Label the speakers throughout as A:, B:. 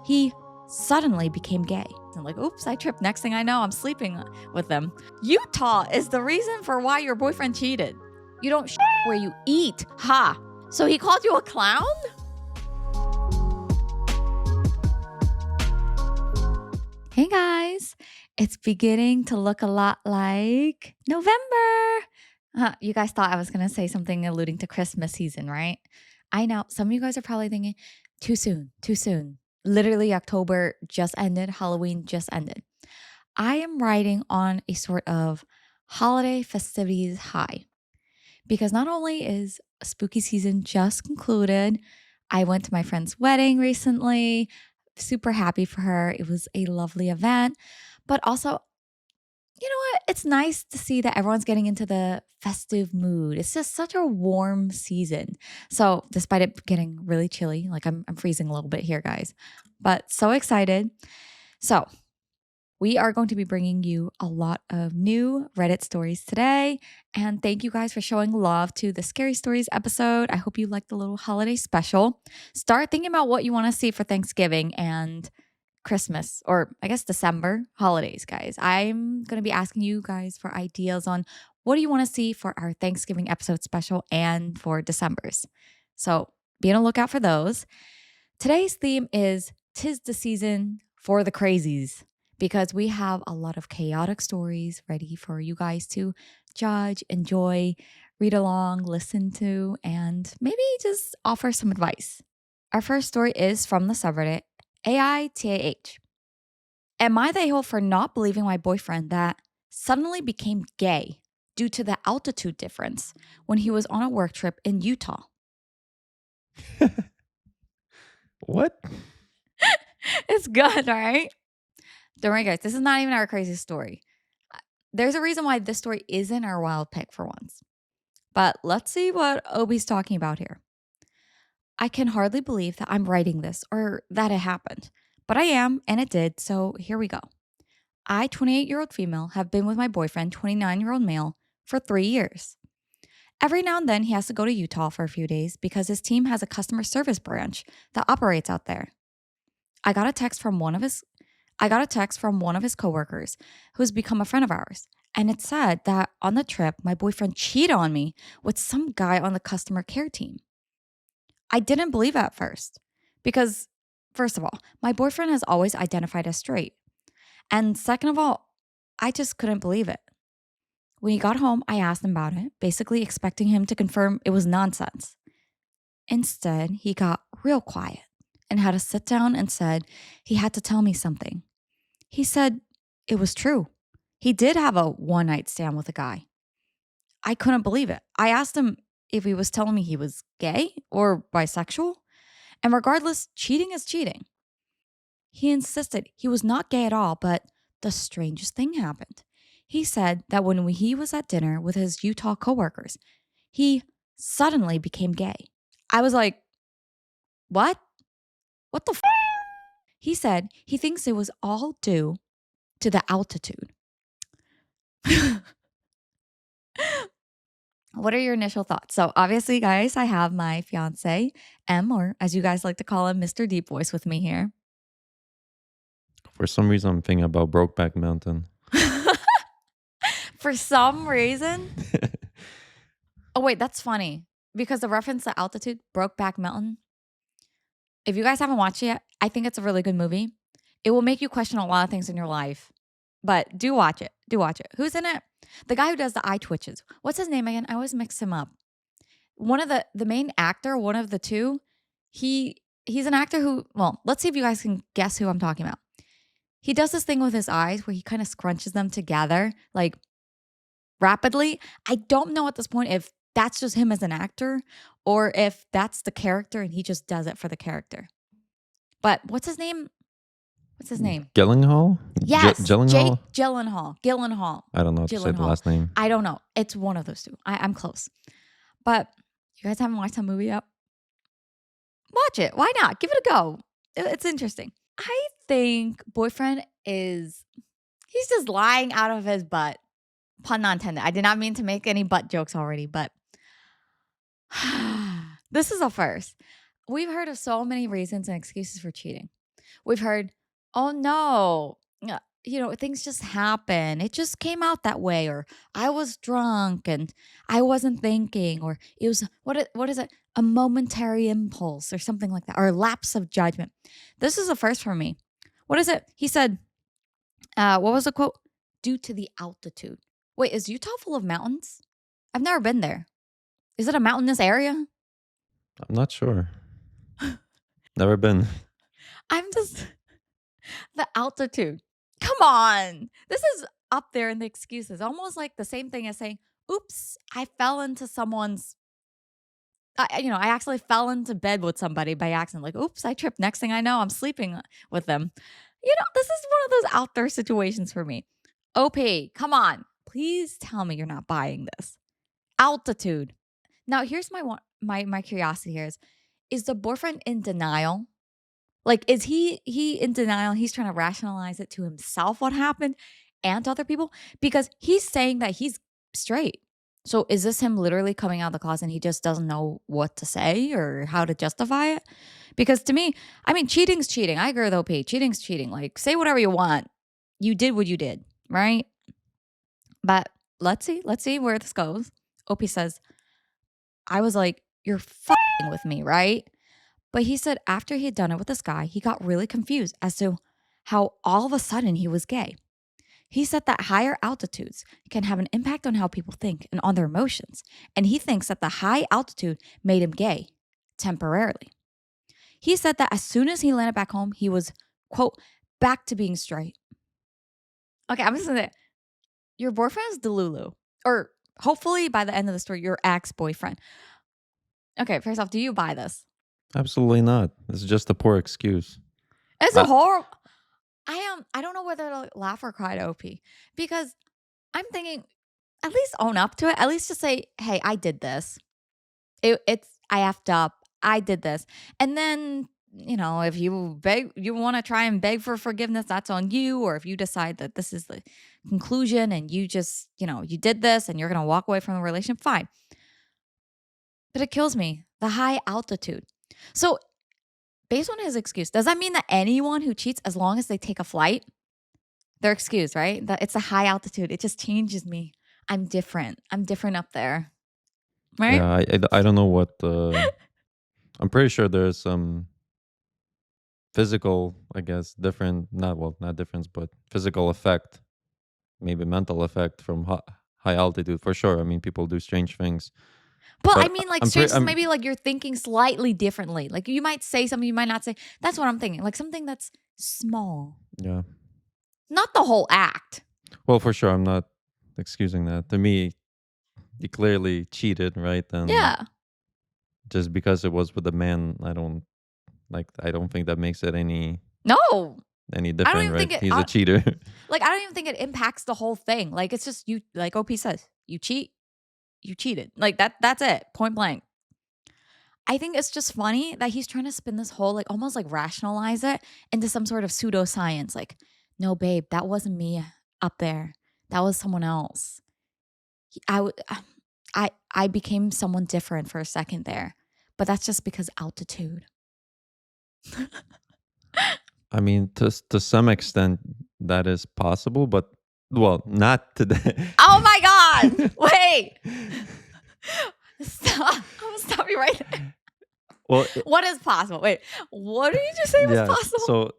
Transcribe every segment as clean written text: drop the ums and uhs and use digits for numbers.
A: he suddenly became gay. I'm like, oops, I tripped. Next thing I know, I'm sleeping with them. Utah is the reason for why your boyfriend cheated. You don't where you eat. Ha! So he called you a clown? Hey guys, it's beginning to look a lot like November. You guys thought I was going to say something alluding to Christmas season, right? I know some of you guys are probably thinking, too soon, too soon. Literally, October just ended, Halloween just ended. I am riding on a sort of holiday festivities high because not only is spooky season just concluded, I went to my friend's wedding recently. Super happy for her. It was a lovely event, but also, you know what? It's nice to see that everyone's getting into the festive mood. It's just such a warm season. So, despite it getting really chilly, like I'm freezing a little bit here, guys, but so excited. So, we are going to be bringing you a lot of new Reddit stories today. And thank you guys for showing love to the Scary Stories episode. I hope you liked the little holiday special. Start thinking about what you want to see for Thanksgiving and Christmas, or I guess December holidays, guys. I'm going to be asking you guys for ideas on what do you want to see for our Thanksgiving episode special and for December's. So be on the lookout for those. Today's theme is 'Tis the Season for the Crazies, because we have a lot of chaotic stories ready for you guys to judge, enjoy, read along, listen to, and maybe just offer some advice. Our first story is from the subreddit aitah. Am I the a-hole for not believing my boyfriend that suddenly became gay due to the altitude difference when he was on a work trip in Utah?
B: What?
A: It's good, right? Don't worry, guys. This is not even our crazy story. There's a reason why this story isn't our wild pick for once. But let's see what Obi's talking about here. I can hardly believe that I'm writing this or that it happened, but I am, and it did, so here we go. I, 28-year-old female, have been with my boyfriend, 29-year-old male, for 3 years. Every now and then he has to go to Utah for a few days because his team has a customer service branch that operates out there. I got a text from one of his coworkers who's become a friend of ours, and it said that on the trip, my boyfriend cheated on me with some guy on the customer care team. I didn't believe it at first because, first of all, my boyfriend has always identified as straight. And second of all, I just couldn't believe it. When he got home, I asked him about it, basically expecting him to confirm it was nonsense. Instead, he got real quiet and had to sit down and said he had to tell me something. He said it was true. He did have a one-night stand with a guy. I couldn't believe it. I asked him if he was telling me he was gay or bisexual. And regardless, cheating is cheating. He insisted he was not gay at all, but the strangest thing happened. He said that when he was at dinner with his Utah coworkers, he suddenly became gay. I was like, what? What the f? He said he thinks it was all due to the altitude. What are your initial thoughts? So obviously, guys, I have my fiance, M, or as you guys like to call him, Mr. Deep Voice with me here.
B: For some reason, I'm thinking about Brokeback Mountain.
A: For some reason? Oh, wait, that's funny. Because the reference to altitude, Brokeback Mountain. If you guys haven't watched it yet, I think it's a really good movie. It will make you question a lot of things in your life. But do watch it. Do watch it. Who's in it? The guy who does the eye twitches. What's his name again? I always mix him up. One of the main actor, one of the two, he's an actor who, well, let's see if you guys can guess who I'm talking about. He does this thing with his eyes where he kind of scrunches them together, like rapidly. I don't know at this point if that's just him as an actor or if that's the character and he just does it for the character. But what's his name? What's his name?
B: Gyllenhaal?
A: Yes.
B: Gyllenhaal?
A: Jake Gyllenhaal.
B: I don't know how to say the last name.
A: I don't know. It's one of those two. I'm close. But you guys haven't watched that movie yet? Watch it. Why not? Give it a go. It's interesting. I think boyfriend he's just lying out of his butt. Pun not intended. I did not mean to make any butt jokes already, but this is a first. We've heard of so many reasons and excuses for cheating. We've heard, "Oh, no. Things just happen. It just came out that way," or "I was drunk and I wasn't thinking," or "It was what is it? A momentary impulse," or something like that, or lapse of judgment. This is a first for me. What is it? He said, what was the quote? "Due to the altitude." Wait, is Utah full of mountains? I've never been there. Is it a mountainous area?
B: I'm not sure. Never been.
A: I'm just the altitude. Come on. This is up there in the excuses. Almost like the same thing as saying, "Oops, I fell into someone's I actually fell into bed with somebody by accident. Like, oops, I tripped. Next thing I know, I'm sleeping with them." This is one of those out there situations for me. OP, come on. Please tell me you're not buying this. Altitude. Now, here's my curiosity here is the boyfriend in denial? Like, is he in denial? He's trying to rationalize it to himself what happened and to other people because he's saying that he's straight. So is this him literally coming out of the closet and he just doesn't know what to say or how to justify it? Because to me, I mean, cheating's cheating. I agree with OP. Cheating's cheating. Like, say whatever you want. You did what you did, right? But let's see where this goes. OP says, I was like, "You're fucking with me, right?" But he said after he had done it with this guy, he got really confused as to how all of a sudden he was gay. He said that higher altitudes can have an impact on how people think and on their emotions. And he thinks that the high altitude made him gay temporarily. He said that as soon as he landed back home, he was, quote, "back to being straight." Okay, I'm just going to say, your boyfriend is delulu. Or hopefully by the end of the story, your ex-boyfriend. Okay, first off, do you buy this?
B: Absolutely not. It's just a poor excuse.
A: It's a
B: I,
A: horrible. I don't know whether to laugh or cry to OP because I'm thinking at least own up to it. At least just say, "Hey, I did this. I effed up. I did this." And then, if you want to try and beg for forgiveness, that's on you. Or if you decide that this is the conclusion and you just, you did this and you're going to walk away from the relationship, fine. But it kills me. The high altitude. So based on his excuse, does that mean that anyone who cheats, as long as they take a flight, they're excused, right? That it's a high altitude. It just changes me. I'm different. I'm different up there, right?
B: yeah, I don't know what. I'm pretty sure there's some physical, I guess, not difference, but physical effect, maybe mental effect from high altitude for sure. I mean, people do strange things,
A: But I
B: but
A: mean, like,
B: I'm pretty.
A: strange is maybe like you're thinking slightly differently. Like you might say something, you might not say. That's what I'm thinking. Like something that's small,
B: Yeah.
A: not the whole act.
B: Well, for sure, I'm not excusing that. To me, he clearly cheated, right? And
A: Yeah.
B: just because it was with a man, I don't think that makes it
A: No.
B: any
A: I don't
B: different,
A: even
B: right?
A: think it.
B: He's a cheater.
A: Like I don't even think it impacts the whole thing. Like it's just you. Like OP says, you cheat, you cheated. Like that. That's it. Point blank. I think it's just funny that he's trying to spin this whole, like, almost like rationalize it into some sort of pseudoscience. Like, "No, babe, that wasn't me up there. That was someone else. I, w- I became someone different for a second there, but that's just because altitude."
B: I mean, to some extent, that is possible, but well, not today.
A: Oh my God. Wait. Stop. I'm going to stop you right there.
B: Well,
A: What is possible? Wait, what did you just say was
B: yeah.
A: possible?
B: So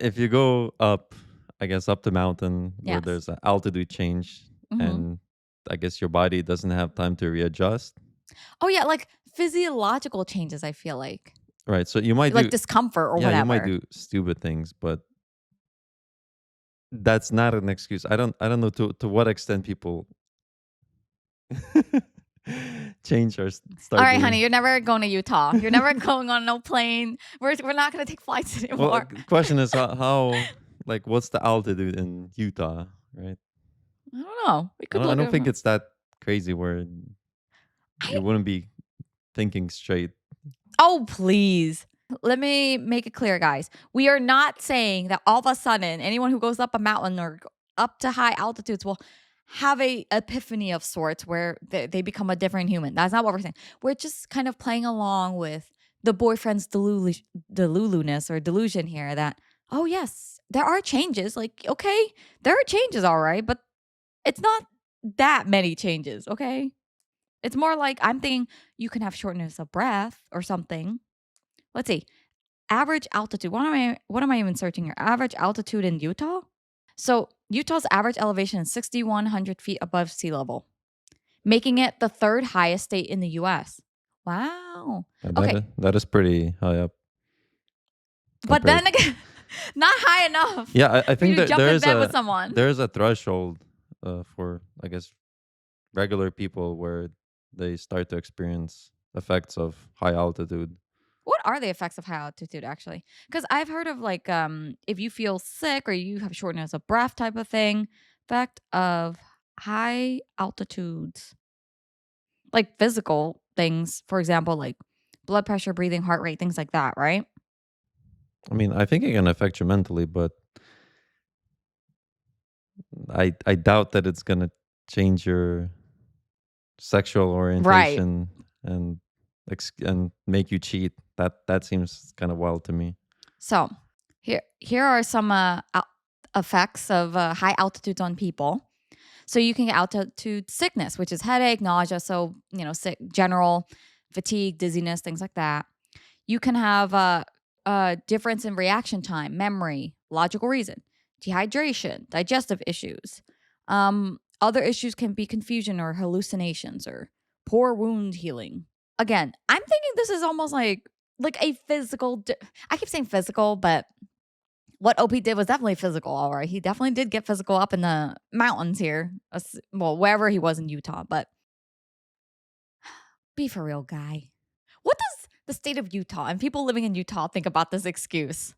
B: if you go up, I guess up the mountain where
A: Yes.
B: there's an altitude change,
A: Hmm.
B: and I guess your body doesn't have time to readjust,
A: Oh, yeah. Like physiological changes, I feel
B: right? So you might
A: like
B: do,
A: discomfort or
B: yeah, you might
A: whatever.
B: do stupid things, but that's not an excuse. I don't know to what extent people change or
A: All
B: start
A: right, honey,
B: doing.
A: you're never going to Utah. You're never going on no plane. We're not going to take flights
B: Well,
A: anymore.
B: the question is how like what's the altitude in Utah, right?
A: I don't know. We could
B: I
A: look
B: don't
A: at
B: think
A: them.
B: it's that crazy where
A: I
B: you wouldn't be thinking straight.
A: Oh, please. Let me make it clear, guys. We are not saying that all of a sudden anyone who goes up a mountain or up to high altitudes will have a epiphany of sorts where they become a different human. That's not what we're saying. We're just kind of playing along with the boyfriend's deluluness or delusion here that, oh, yes, there are changes. Like, okay, there are changes, all right, but it's not that many changes, okay? It's more like I'm thinking you can have shortness of breath or something. Let's see. Average altitude. What am I even searching here? Average altitude in Utah? So Utah's average elevation is 6,100 feet above sea level, making it the third highest state in the US. Wow. Okay.
B: That is pretty high up
A: But then
B: compared.
A: again, not high enough
B: Yeah, I
A: for you
B: think
A: to
B: that
A: jump in bed with someone.
B: there is a threshold for, I guess, regular people where they start to experience effects of high altitude.
A: What are the effects of high altitude actually? Because I've heard of like if you feel sick or you have shortness of breath type of thing, effect of high altitudes. Like physical things, for example, like blood pressure, breathing, heart rate, things like that, right?
B: I mean, I think it can affect you mentally, but I doubt that it's gonna change your sexual
A: Right.
B: orientation and and make you cheat. That seems kind of wild to me.
A: So here are some effects of high altitudes on people. So you can get altitude sickness, which is headache, nausea, so sick, general fatigue, dizziness, things like that. You can have a difference in reaction time, memory, logical reason, dehydration, digestive issues. Other issues can be confusion or hallucinations or poor wound healing. Again, I'm thinking this is almost like a physical. I keep saying physical, but what OP did was definitely physical. All right, he definitely did get physical up in the mountains here. Well, wherever he was in Utah, but be for real, guy. What does the state of Utah and people living in Utah think about this excuse?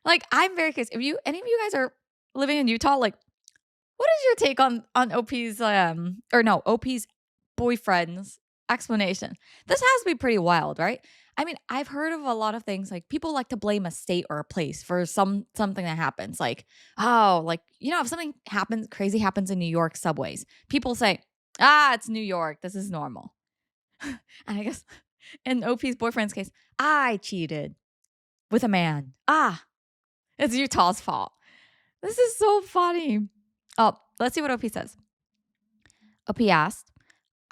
A: Like, I'm very curious. If any of you guys are living in Utah, like, what is your take on OP's or no OP's boyfriend's explanation? This has to be pretty wild, right? I mean, I've heard of a lot of things like people like to blame a state or a place for something that happens. Like, oh, like if something happens crazy happens in New York subways, people say, ah, it's New York. This is normal. And I guess in OP's boyfriend's case, I cheated with a man. Ah, it's Utah's fault. This is so funny. Oh, let's see what OP says. OP asked,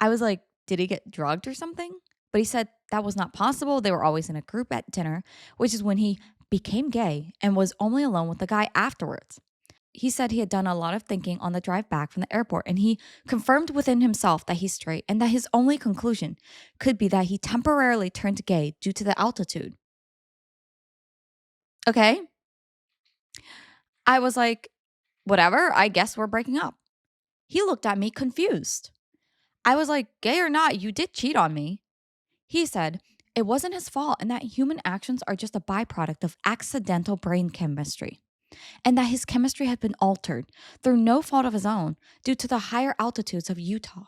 A: I was like, did he get drugged or something? But he said that was not possible. They were always in a group at dinner, which is when he became gay and was only alone with the guy afterwards. He said he had done a lot of thinking on the drive back from the airport and he confirmed within himself that he's straight and that his only conclusion could be that he temporarily turned gay due to the altitude. Okay. I was like, whatever, I guess we're breaking up. He looked at me confused. I was like, gay or not, you did cheat on me. He said it wasn't his fault and that human actions are just a byproduct of accidental brain chemistry, and that his chemistry had been altered through no fault of his own due to the higher altitudes of Utah.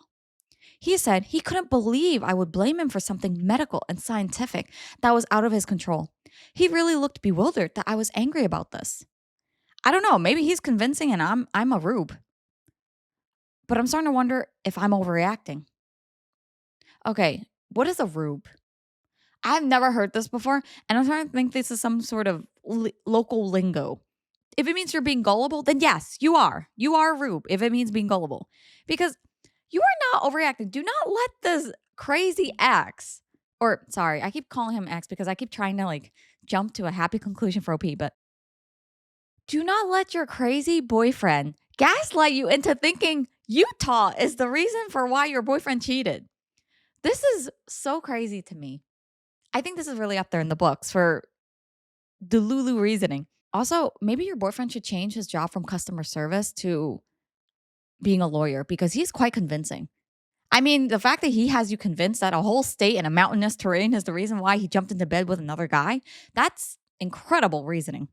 A: He said he couldn't believe I would blame him for something medical and scientific that was out of his control. He really looked bewildered that I was angry about this. I don't know, maybe he's convincing and I'm a rube. But I'm starting to wonder if I'm overreacting. Okay, what is a rube? I've never heard this before, and I'm starting to think this is some sort of local lingo. If it means you're being gullible, then yes, you are. You are a rube if it means being gullible. Because you are not overreacting. Do not let this crazy ex, or sorry, I keep calling him ex because I keep trying to like jump to a happy conclusion for OP, but do not let your crazy boyfriend gaslight you into thinking Utah is the reason for why your boyfriend cheated. This is so crazy to me. I think this is really up there in the books for delulu reasoning. Also, maybe your boyfriend should change his job from customer service to being a lawyer because he's quite convincing. I mean, the fact that he has you convinced that a whole state in a mountainous terrain is the reason why he jumped into bed with another guy, that's incredible reasoning.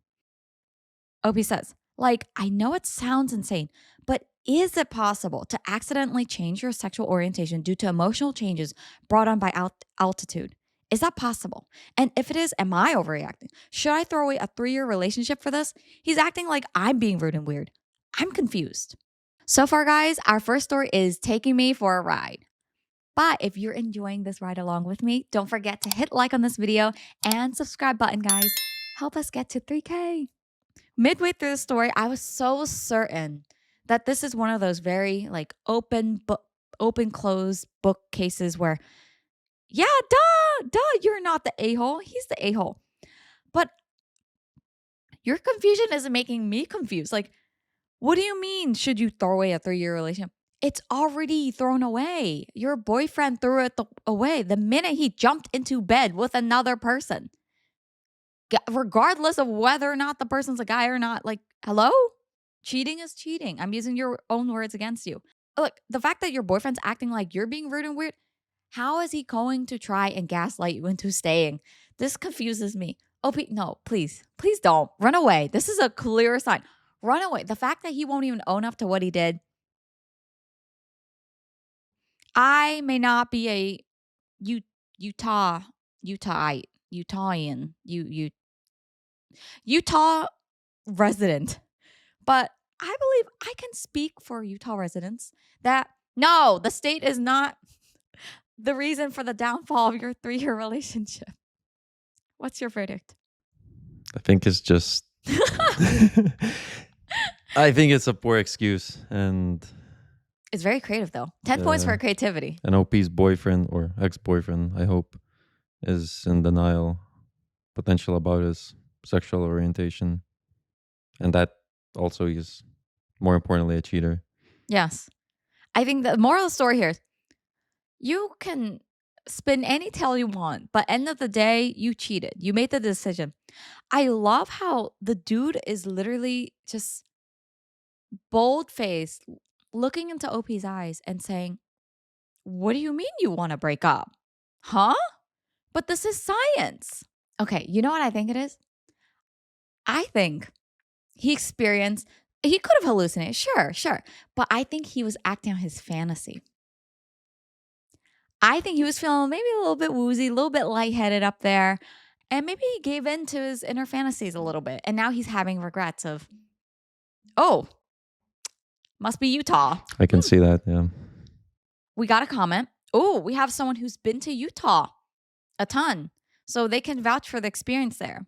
A: Opie says, like, I know it sounds insane, but is it possible to accidentally change your sexual orientation due to emotional changes brought on by altitude? Is that possible? And if it is, am I overreacting? Should I throw away a 3-year relationship for this? He's acting like I'm being rude and weird. I'm confused. So far, guys, our first story is taking me for a ride. But if you're enjoying this ride along with me, don't forget to hit like on this video and subscribe button, guys. Help us get to 3K. Midway through the story, I was so certain that this is one of those very like open closed book cases where, yeah, duh, you're not the a-hole. He's the a-hole. But your confusion isn't making me confused. Like, what do you mean, should you throw away a 3-year relationship? It's already thrown away. Your boyfriend threw it away the minute he jumped into bed with another person. Regardless of whether or not the person's a guy or not. Like, hello? Cheating is cheating. I'm using your own words against you. Look, the fact that your boyfriend's acting like you're being rude and weird, how is he going to try and gaslight you into staying? This confuses me. OP, no, please don't. Run away. This is a clear sign. Run away. The fact that he won't even own up to what he did. I may not be a Utah resident, but I believe I can speak for Utah residents that no, the state is not the reason for the downfall of your 3-year relationship. What's your verdict?
B: I think it's just. I think it's a poor excuse, and
A: It's very creative, though. 10 points for creativity.
B: an OP's boyfriend or ex-boyfriend, I hope, is in denial, potential about his sexual orientation, and that also is, more importantly, a cheater.
A: Yes. I think the moral of the story here is you can spin any tale you want, but end of the day, you cheated. You made the decision. I love how the dude is literally just bold-faced, looking into OP's eyes and saying, what do you mean you want to break up? Huh? But this is science. Okay, you know what I think it is? I think he could have hallucinated, sure. But I think he was acting on his fantasy. I think he was feeling maybe a little bit woozy, a little bit lightheaded up there. And maybe he gave in to his inner fantasies a little bit. And now he's having regrets of, oh, must be Utah.
B: I can see that, yeah.
A: We got a comment. Oh, we have someone who's been to Utah a ton. So they can vouch for the experience there.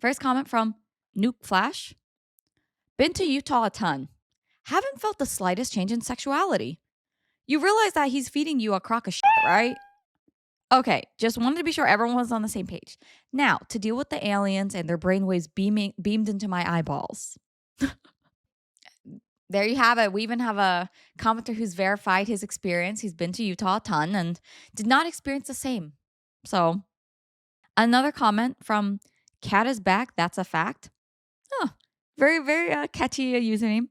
A: First comment from Nuke Flash. Been to Utah a ton. Haven't felt the slightest change in sexuality. You realize that he's feeding you a crock of shit, right? Okay, just wanted to be sure everyone was on the same page. Now, to deal with the aliens and their brainwaves beamed into my eyeballs. There you have it. We even have a commenter who's verified his experience. He's been to Utah a ton and did not experience the same. So, another comment from Cat is back. That's a fact. Oh, very, very catchy username.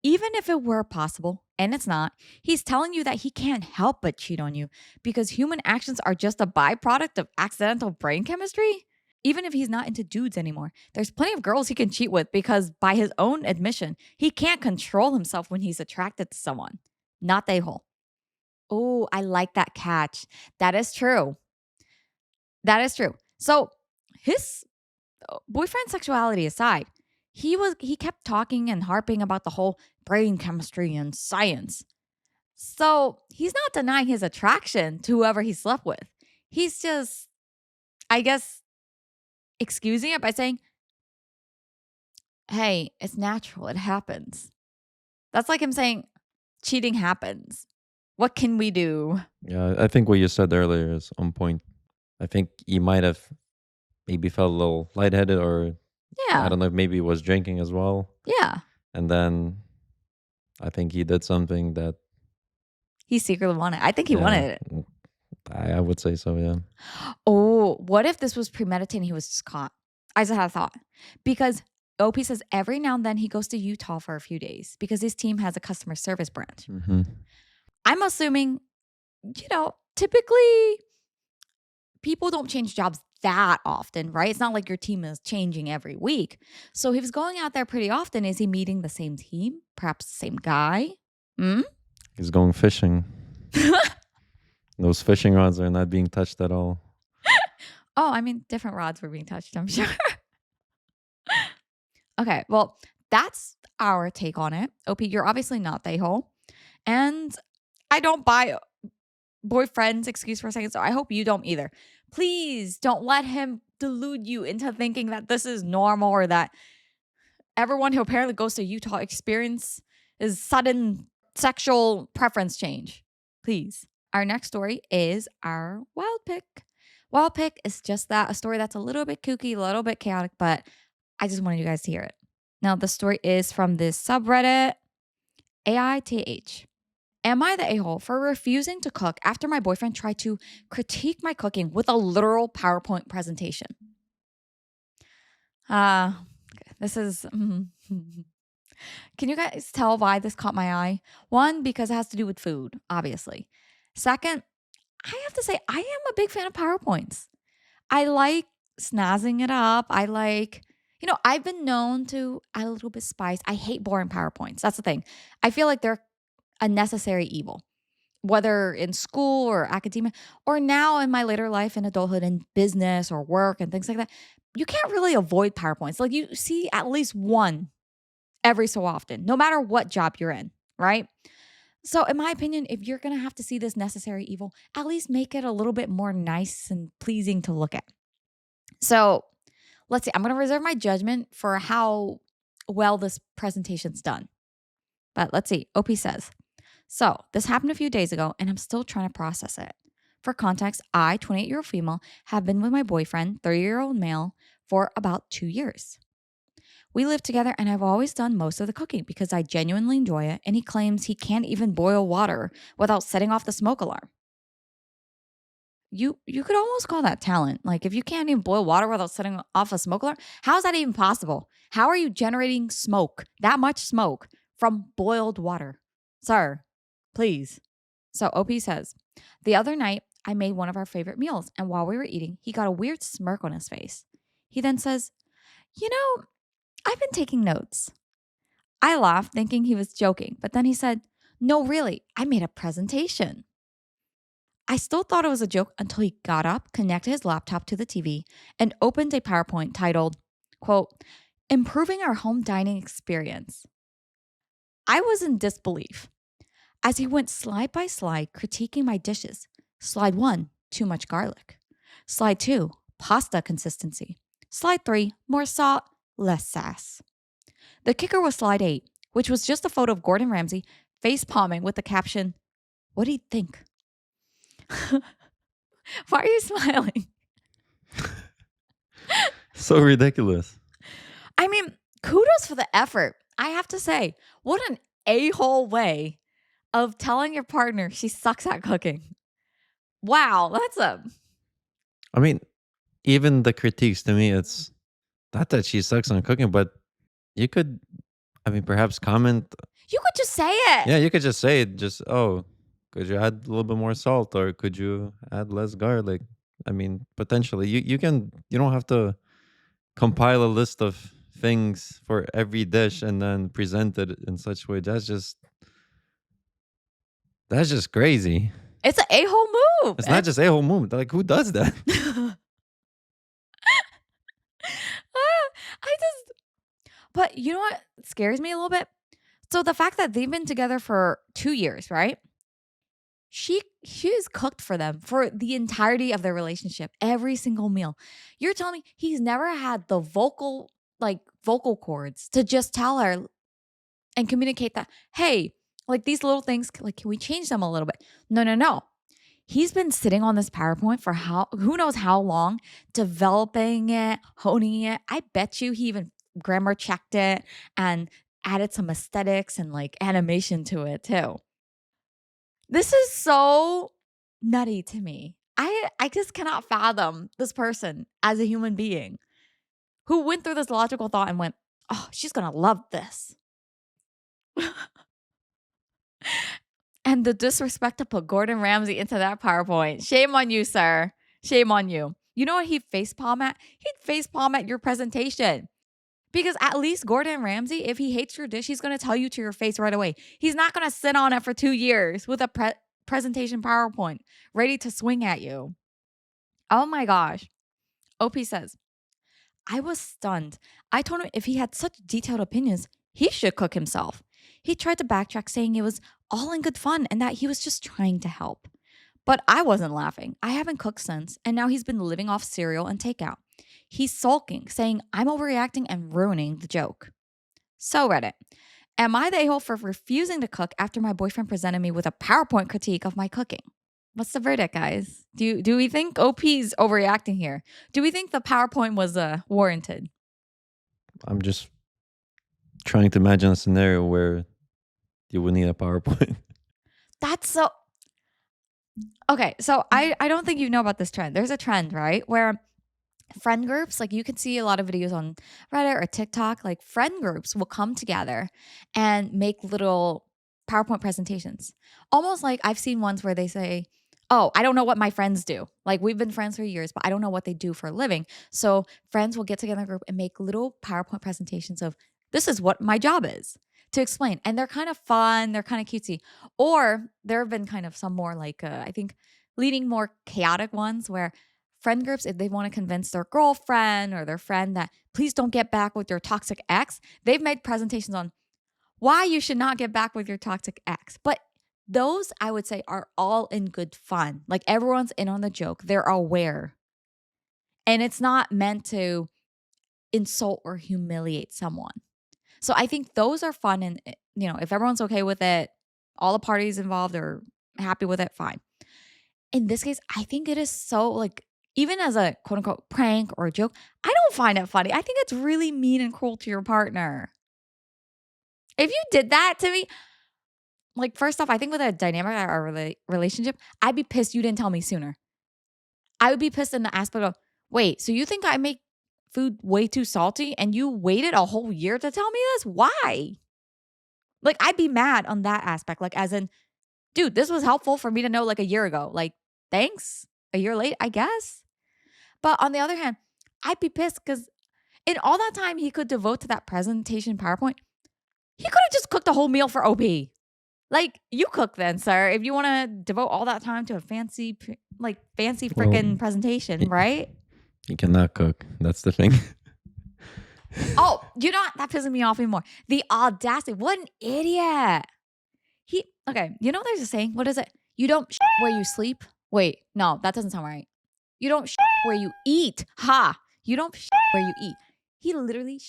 A: Even if it were possible, and it's not, he's telling you that he can't help but cheat on you because human actions are just a byproduct of accidental brain chemistry. Even if he's not into dudes anymore, there's plenty of girls he can cheat with because, by his own admission, he can't control himself when he's attracted to someone. Not the a-hole. Oh, I like that catch. That is true. That is true. So his boyfriend's sexuality aside, he kept talking and harping about the whole brain chemistry and science. So he's not denying his attraction to whoever he slept with. He's just, I guess, excusing it by saying, hey, it's natural. It happens. That's like him saying, cheating happens. What can we do?
B: Yeah, I think what you said earlier is on point. I think he might have maybe felt a little lightheaded, or
A: Yeah.
B: I don't know if maybe he was drinking as well.
A: Yeah.
B: And then I think he did something that
A: He secretly wanted. I think he wanted it.
B: I would say so, yeah.
A: Oh, what if this was premeditated and he was just caught? I just had a thought. Because OP says every now and then he goes to Utah for a few days because his team has a customer service branch.
B: Mm-hmm.
A: I'm assuming, typically people don't change jobs that often, right? It's not like your team is changing every week. So if he's going out there pretty often, is he meeting the same team? Perhaps the same guy?
B: He's going fishing. Those fishing rods are not being touched at all.
A: Oh, I mean, different rods were being touched, I'm sure. Okay, well, that's our take on it. OP, you're obviously not the a-hole. And I don't buy boyfriend's excuse for a second. So I hope you don't either. Please don't let him delude you into thinking that this is normal or that everyone who apparently goes to Utah experience is sudden sexual preference change. Please. Our next story is our wild pick. Wild pick is just that, a story that's a little bit kooky, a little bit chaotic, but I just wanted you guys to hear it. Now, the story is from this subreddit, AITH. Am I the a-hole for refusing to cook after my boyfriend tried to critique my cooking with a literal PowerPoint presentation? This is... Can you guys tell why this caught my eye? One, because it has to do with food, obviously. Second, I have to say, I am a big fan of PowerPoints. I like snazzing it up. I like, I've been known to add a little bit of spice. I hate boring PowerPoints. That's the thing. I feel like they're a necessary evil, whether in school or academia, or now in my later life in adulthood in business or work and things like that. You can't really avoid PowerPoints. Like you see at least one every so often, no matter what job you're in, right? So in my opinion, if you're going to have to see this necessary evil, at least make it a little bit more nice and pleasing to look at. So let's see. I'm going to reserve my judgment for how well this presentation's done. But let's see. OP says, so this happened a few days ago and I'm still trying to process it. For context, I, 28-year-old female, have been with my boyfriend, 30-year-old male, for about 2 years. We live together and I've always done most of the cooking because I genuinely enjoy it, and he claims he can't even boil water without setting off the smoke alarm. You could almost call that talent. Like if you can't even boil water without setting off a smoke alarm, how is that even possible? How are you generating smoke, that much smoke, from boiled water? Sir, please. So OP says, the other night I made one of our favorite meals, and while we were eating, he got a weird smirk on his face. He then says, I've been taking notes. I laughed, thinking he was joking, but then he said, no, really, I made a presentation. I still thought it was a joke until he got up, connected his laptop to the TV, and opened a PowerPoint titled, quote, Improving Our Home Dining Experience. I was in disbelief as he went slide by slide critiquing my dishes. Slide 1, too much garlic. Slide 2, pasta consistency. Slide 3, more salt, less sass. The kicker was slide 8, which was just a photo of Gordon Ramsay face palming with the caption, what do you think? Why are you smiling?
B: So ridiculous.
A: I mean, kudos for the effort. I have to say, what an a-hole way of telling your partner she sucks at cooking. Wow,
B: I mean, even the critiques, to me, it's not that she sucks on cooking, but you could, perhaps comment.
A: You could just say it.
B: Yeah, you could just say it. Just, could you add a little bit more salt, or could you add less garlic? Potentially. You don't have to compile a list of things for every dish and then present it in such a way. That's just crazy.
A: It's an a-hole move.
B: It's not just a-hole move. Like, who does that?
A: But you know what scares me a little bit? So the fact that they've been together for 2 years, right? She's cooked for them for the entirety of their relationship, every single meal. You're telling me he's never had the vocal cords to just tell her and communicate that, hey, like these little things, like, can we change them a little bit? No. He's been sitting on this PowerPoint for who knows how long, developing it, honing it. I bet you he even grammar checked it and added some aesthetics and like animation to it too. This is so nutty to me. I just cannot fathom this person as a human being who went through this logical thought and went, oh, she's going to love this. And the disrespect to put Gordon Ramsay into that PowerPoint. Shame on you, sir. Shame on you. You know what he'd facepalm at? He'd facepalm at your presentation. Because at least Gordon Ramsay, if he hates your dish, he's going to tell you to your face right away. He's not going to sit on it for 2 years with a presentation PowerPoint ready to swing at you. Oh my gosh. OP says, I was stunned. I told him if he had such detailed opinions, he should cook himself. He tried to backtrack, saying it was all in good fun and that he was just trying to help. But I wasn't laughing. I haven't cooked since, and now he's been living off cereal and takeout. He's sulking, saying I'm overreacting and ruining the joke. So, Reddit, am I the a hole for refusing to cook after my boyfriend presented me with a PowerPoint critique of my cooking? What's the verdict, guys? Do we think OP's overreacting here? Do we think the PowerPoint was warranted?
B: I'm just trying to imagine a scenario where you would need a PowerPoint.
A: That's so okay. So I don't think you know about this trend. There's a trend, right? Where friend groups, like you can see a lot of videos on Reddit or TikTok, like friend groups will come together and make little PowerPoint presentations. Almost like I've seen ones where they say, "Oh, I don't know what my friends do. Like we've been friends for years, but I don't know what they do for a living." So friends will get together in a group and make little PowerPoint presentations of this is what my job is to explain. And they're kind of fun, they're kind of cutesy. Or there have been kind of some more like I think leading more chaotic ones where friend groups, if they want to convince their girlfriend or their friend that please don't get back with your toxic ex, they've made presentations on why you should not get back with your toxic ex. But those I would say are all in good fun. Like everyone's in on the joke, they're aware. And it's not meant to insult or humiliate someone. So I think those are fun. And, if everyone's okay with it, all the parties involved are happy with it, fine. In this case, I think it is so like, even as a quote unquote prank or a joke, I don't find it funny. I think it's really mean and cruel to your partner. If you did that to me, like, first off, I think with a dynamic or relationship, I'd be pissed you didn't tell me sooner. I would be pissed in the aspect of, wait, so you think I make food way too salty and you waited a whole year to tell me this? Why? Like, I'd be mad on that aspect. Like, as in, dude, this was helpful for me to know like a year ago. Like, thanks. A year late, I guess. But on the other hand, I'd be pissed because in all that time he could devote to that presentation PowerPoint, he could have just cooked a whole meal for OP. Like, you cook then, sir, if you want to devote all that time to a fancy freaking presentation, right?
B: He cannot cook. That's the thing.
A: Oh, that pisses me off even more. The audacity. What an idiot. There's a saying. What is it? You don't where you sleep. Wait, no, that doesn't sound right. You don't where you eat. Ha! You don't where you eat. He literally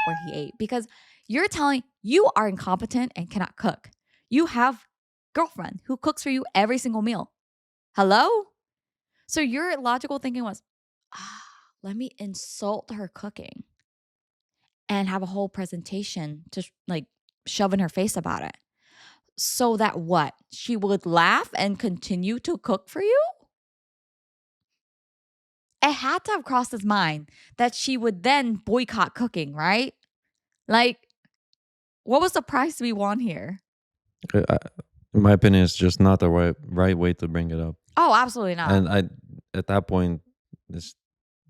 A: where he ate because you're telling you are incompetent and cannot cook. You have girlfriend who cooks for you every single meal. Hello? So your logical thinking was, let me insult her cooking and have a whole presentation to like shove in her face about it. So that what? She would laugh and continue to cook for you? It had to have crossed his mind that she would then boycott cooking, right? Like, what was the price we won here?
B: In my opinion, it's just not the right way to bring it up.
A: Oh, absolutely not.
B: And at that point, it's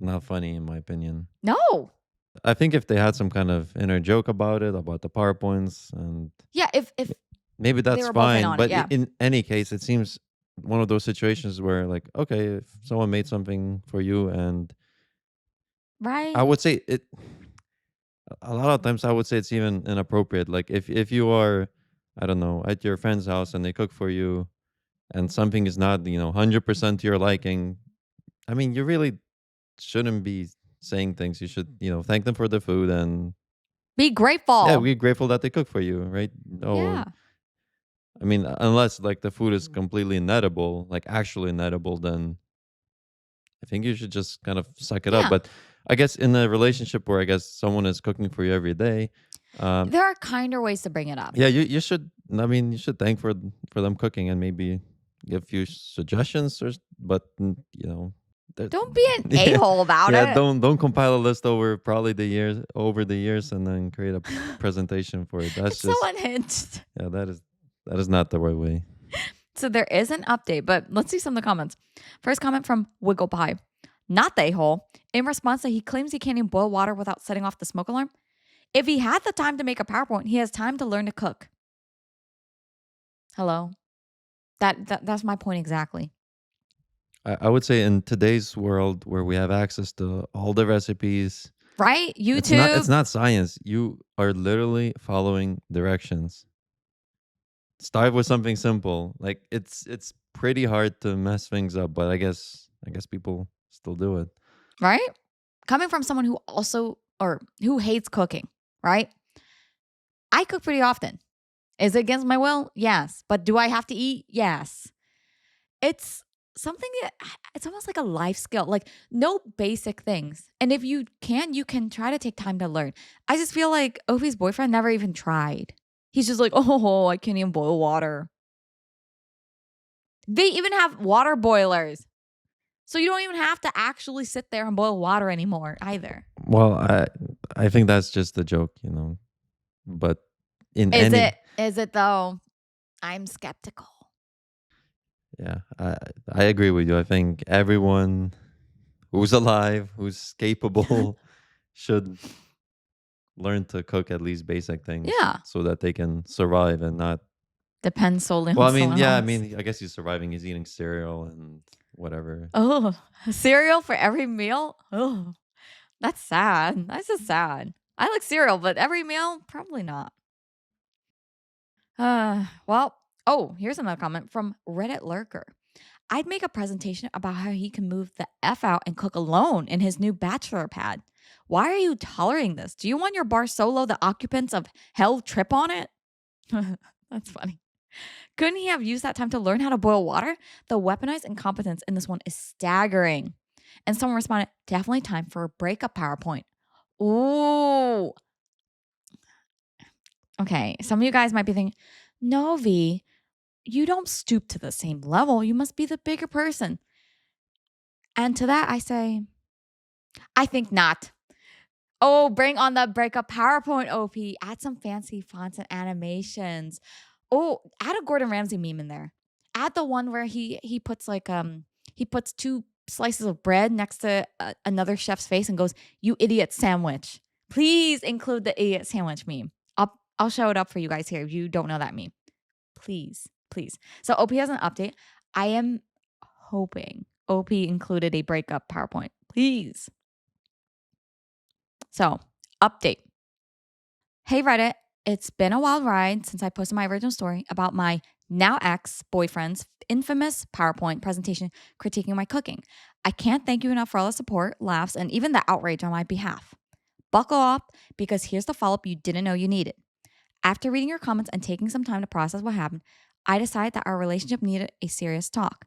B: not funny in my opinion.
A: No.
B: I think if they had some kind of inner joke about it, about the PowerPoints, and
A: yeah, if
B: maybe that's fine. But
A: yeah.
B: in any case, it seems one of those situations where, like, okay, if someone made something for you, and
A: right,
B: I would say it. A lot of times, I would say it's even inappropriate. Like if you are, I don't know, at your friend's house and they cook for you, and something is not 100% to your liking. I mean, you really shouldn't be saying things. You should thank them for the food and
A: be grateful.
B: yeah, be grateful that they cook for you, right?
A: Yeah.
B: I mean, unless like the food is completely inedible, like actually inedible, then I think you should just kind of suck it up. But I guess in a relationship where I guess someone is cooking for you every day,
A: there are kinder ways to bring it up.
B: Yeah, you should. I mean, you should thank for them cooking and maybe give a few suggestions, but
A: don't be an a-hole about it.
B: Yeah, don't compile a list over the years and then create a presentation for it. That's
A: just so unhinged.
B: Yeah, that is not the right way.
A: So there is an update, but let's see some of the comments. First comment from Wiggle Pie. Not the a-hole. In response to he claims he can't even boil water without setting off the smoke alarm. If he had the time to make a PowerPoint, he has time to learn to cook. Hello? That's my point exactly.
B: I would say in today's world where we have access to all the recipes,
A: right? YouTube.
B: It's not science. You are literally following directions. Start with something simple. Like it's pretty hard to mess things up, but I guess people still do it.
A: right? Coming from someone who also or who hates cooking, right? I cook pretty often. Is it against my will? Yes. But do I have to eat? Yes. It's something that it's almost like a life skill, like no basic things. And if you can try to take time to learn. I just feel like Ovi's boyfriend never even tried. He's just like, oh, I can't even boil water. They even have water boilers. So you don't even have to actually sit there and boil water anymore either.
B: Well, I think that's just a joke, you know. But in
A: Is
B: any
A: it? Is it though? I'm skeptical.
B: yeah, I agree with you. I think everyone who's alive, who's capable, should learn to cook at least basic things
A: Yeah.
B: so that they can survive and not.
A: Depends solely
B: Well,
A: on
B: I mean,
A: someone
B: yeah, I
A: else.
B: mean, I guess he's surviving. He's eating cereal and whatever.
A: Oh, cereal for every meal? Oh, that's sad. That's just sad. I like cereal, but every meal? Probably not. Well, oh, here's another comment from Reddit Lurker. I'd make a presentation about how he can move the F out and cook alone in his new bachelor pad. Why are you tolerating this? Do you want your bar solo the occupants of hell trip on it? That's funny. Couldn't he have used that time to learn how to boil water? The weaponized incompetence in this one is staggering. And someone responded, definitely time for a breakup PowerPoint. Ooh. Okay. Some of you guys might be thinking, no, V, you don't stoop to the same level. You must be the bigger person. And to that, I say, I think not. Oh, bring on the breakup PowerPoint, OP. Add some fancy fonts and animations. Oh, add a Gordon Ramsay meme in there. Add the one where he puts like he puts two slices of bread next to another chef's face and goes, "You idiot sandwich." Please include the idiot sandwich meme. I'll show it up for you guys here if you don't know that meme. Please, please. So OP has an update. I am hoping OP included a breakup PowerPoint. Please. So, update. Hey Reddit, it's been a wild ride since I posted my original story about my now ex boyfriend's infamous PowerPoint presentation critiquing my cooking. I can't thank you enough for all the support, laughs, and even the outrage on my behalf. Buckle up because here's the follow up you didn't know you needed. After reading your comments and taking some time to process what happened, I decided that our relationship needed a serious talk.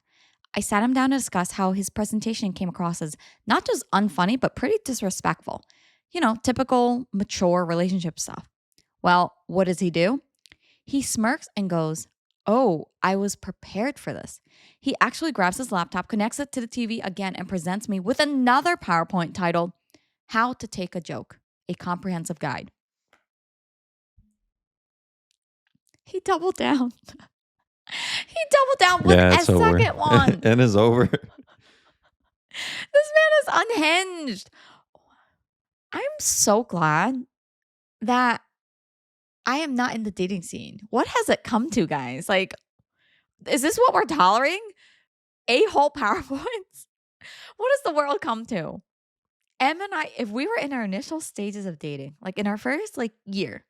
A: I sat him down to discuss how his presentation came across as not just unfunny, but pretty disrespectful. You know, typical mature relationship stuff. Well, what does he do? He smirks and goes, "Oh, I was prepared for this." He actually grabs his laptop, connects it to the TV again, and presents me with another PowerPoint titled, How to Take a Joke, a Comprehensive Guide. He doubled down. He doubled down with
B: Yeah,
A: a
B: it's over.
A: second one.
B: And it's over.
A: This man is unhinged. I'm so glad that I am not in the dating scene. What has it come to, guys? Like, is this what we're tolerating? A-hole PowerPoints? What does the world come to? Em and I, if we were in our initial stages of dating, like in our first year,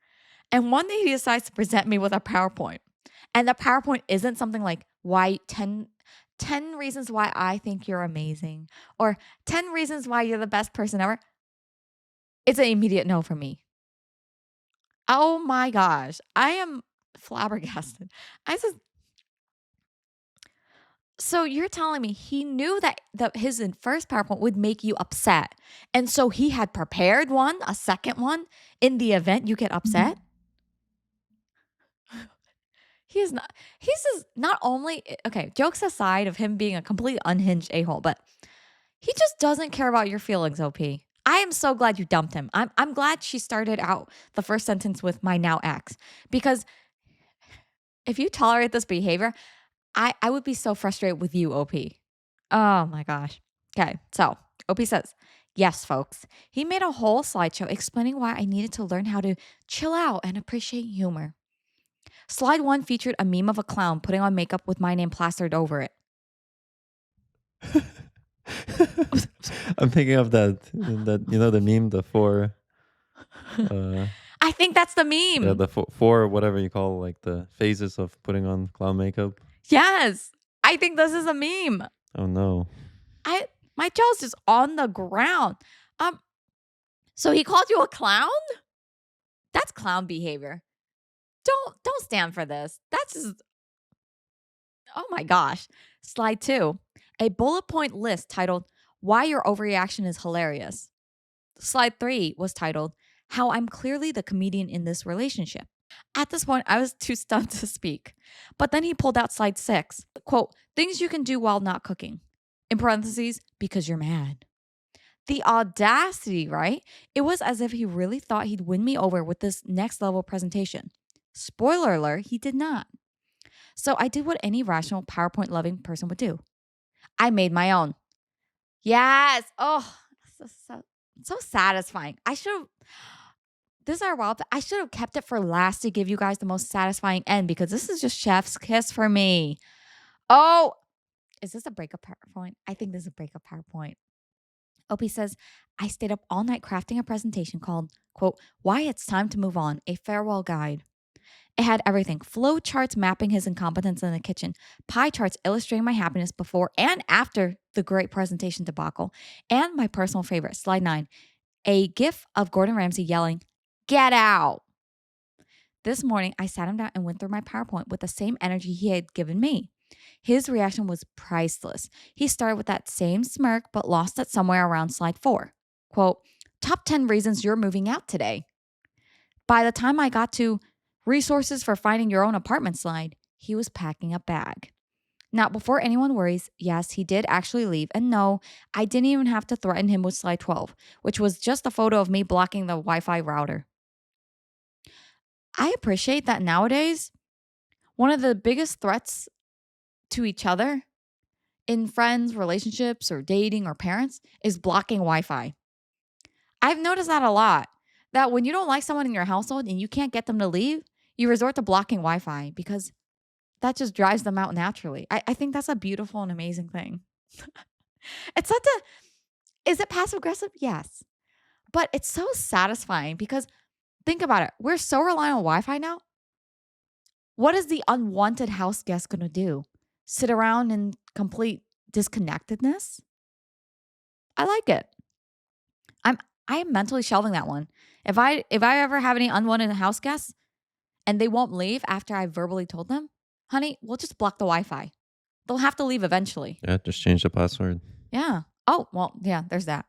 A: and one day he decides to present me with a PowerPoint, and the PowerPoint isn't something like why 10 reasons why I think you're amazing, or 10 reasons why you're the best person ever, it's an immediate no for me. Oh my gosh. I am flabbergasted. I just So you're telling me he knew that his first PowerPoint would make you upset. And so he had prepared a second one in the event you get upset? He's just not only okay, jokes aside of him being a completely unhinged a-hole, but he just doesn't care about your feelings, OP. I am so glad you dumped him. I'm glad she started out the first sentence with my now ex, because if you tolerate this behavior, I would be so frustrated with you, OP. Oh my gosh. Okay, so OP says, yes, folks. He made a whole slideshow explaining why I needed to learn how to chill out and appreciate humor. Slide 1 featured a meme of a clown putting on makeup with my name plastered over it.
B: I'm thinking of that the meme, the four
A: I think that's the meme.
B: yeah, the four whatever you call, like the phases of putting on clown makeup.
A: Yes. I think this is a meme.
B: Oh no.
A: My jaw's just on the ground. So he called you a clown? That's clown behavior. Don't stand for this. That's just, oh my gosh. Slide 2. A bullet point list titled Why Your Overreaction is Hilarious. Slide 3 was titled How I'm Clearly the Comedian in This Relationship. At this point, I was too stunned to speak. But then he pulled out slide 6. Quote, things you can do while not cooking. In parentheses, because you're mad. The audacity, right? It was as if he really thought he'd win me over with this next level presentation. Spoiler alert, he did not. So I did what any rational PowerPoint loving person would do. I made my own. Yes. Oh, so satisfying. This is our wild. I should have kept it for last to give you guys the most satisfying end because this is just chef's kiss for me. Oh, is this a breakup PowerPoint? I think this is a breakup PowerPoint. OP says, I stayed up all night crafting a presentation called, quote, Why It's Time to Move On, a farewell guide. It had everything, flow charts mapping his incompetence in the kitchen, pie charts illustrating my happiness before and after the great presentation debacle, and my personal favorite, slide 9, a gif of Gordon Ramsay yelling, get out. This morning, I sat him down and went through my PowerPoint with the same energy he had given me. His reaction was priceless. He started with that same smirk, but lost it somewhere around slide 4. Quote, top 10 reasons you're moving out today. By the time I got to resources for finding your own apartment slide, he was packing a bag. Now, before anyone worries, yes, he did actually leave. And no, I didn't even have to threaten him with slide 12, which was just a photo of me blocking the Wi-Fi router. I appreciate that nowadays, one of the biggest threats to each other in friends, relationships, or dating or parents is blocking Wi-Fi. I've noticed that a lot, that when you don't like someone in your household and you can't get them to leave, you resort to blocking Wi-Fi because that just drives them out naturally. I think that's a beautiful and amazing thing. It's such a, is it passive aggressive? Yes. But it's so satisfying because think about it. We're so reliant on Wi-Fi now. What is the unwanted house guest going to do? Sit around in complete disconnectedness? I like it. I am mentally shelving that one. If I ever have any unwanted house guests and they won't leave after I verbally told them, honey, we'll just block the Wi-Fi. They'll have to leave eventually.
B: Yeah, just change the password.
A: Yeah. Oh, well, yeah, there's that.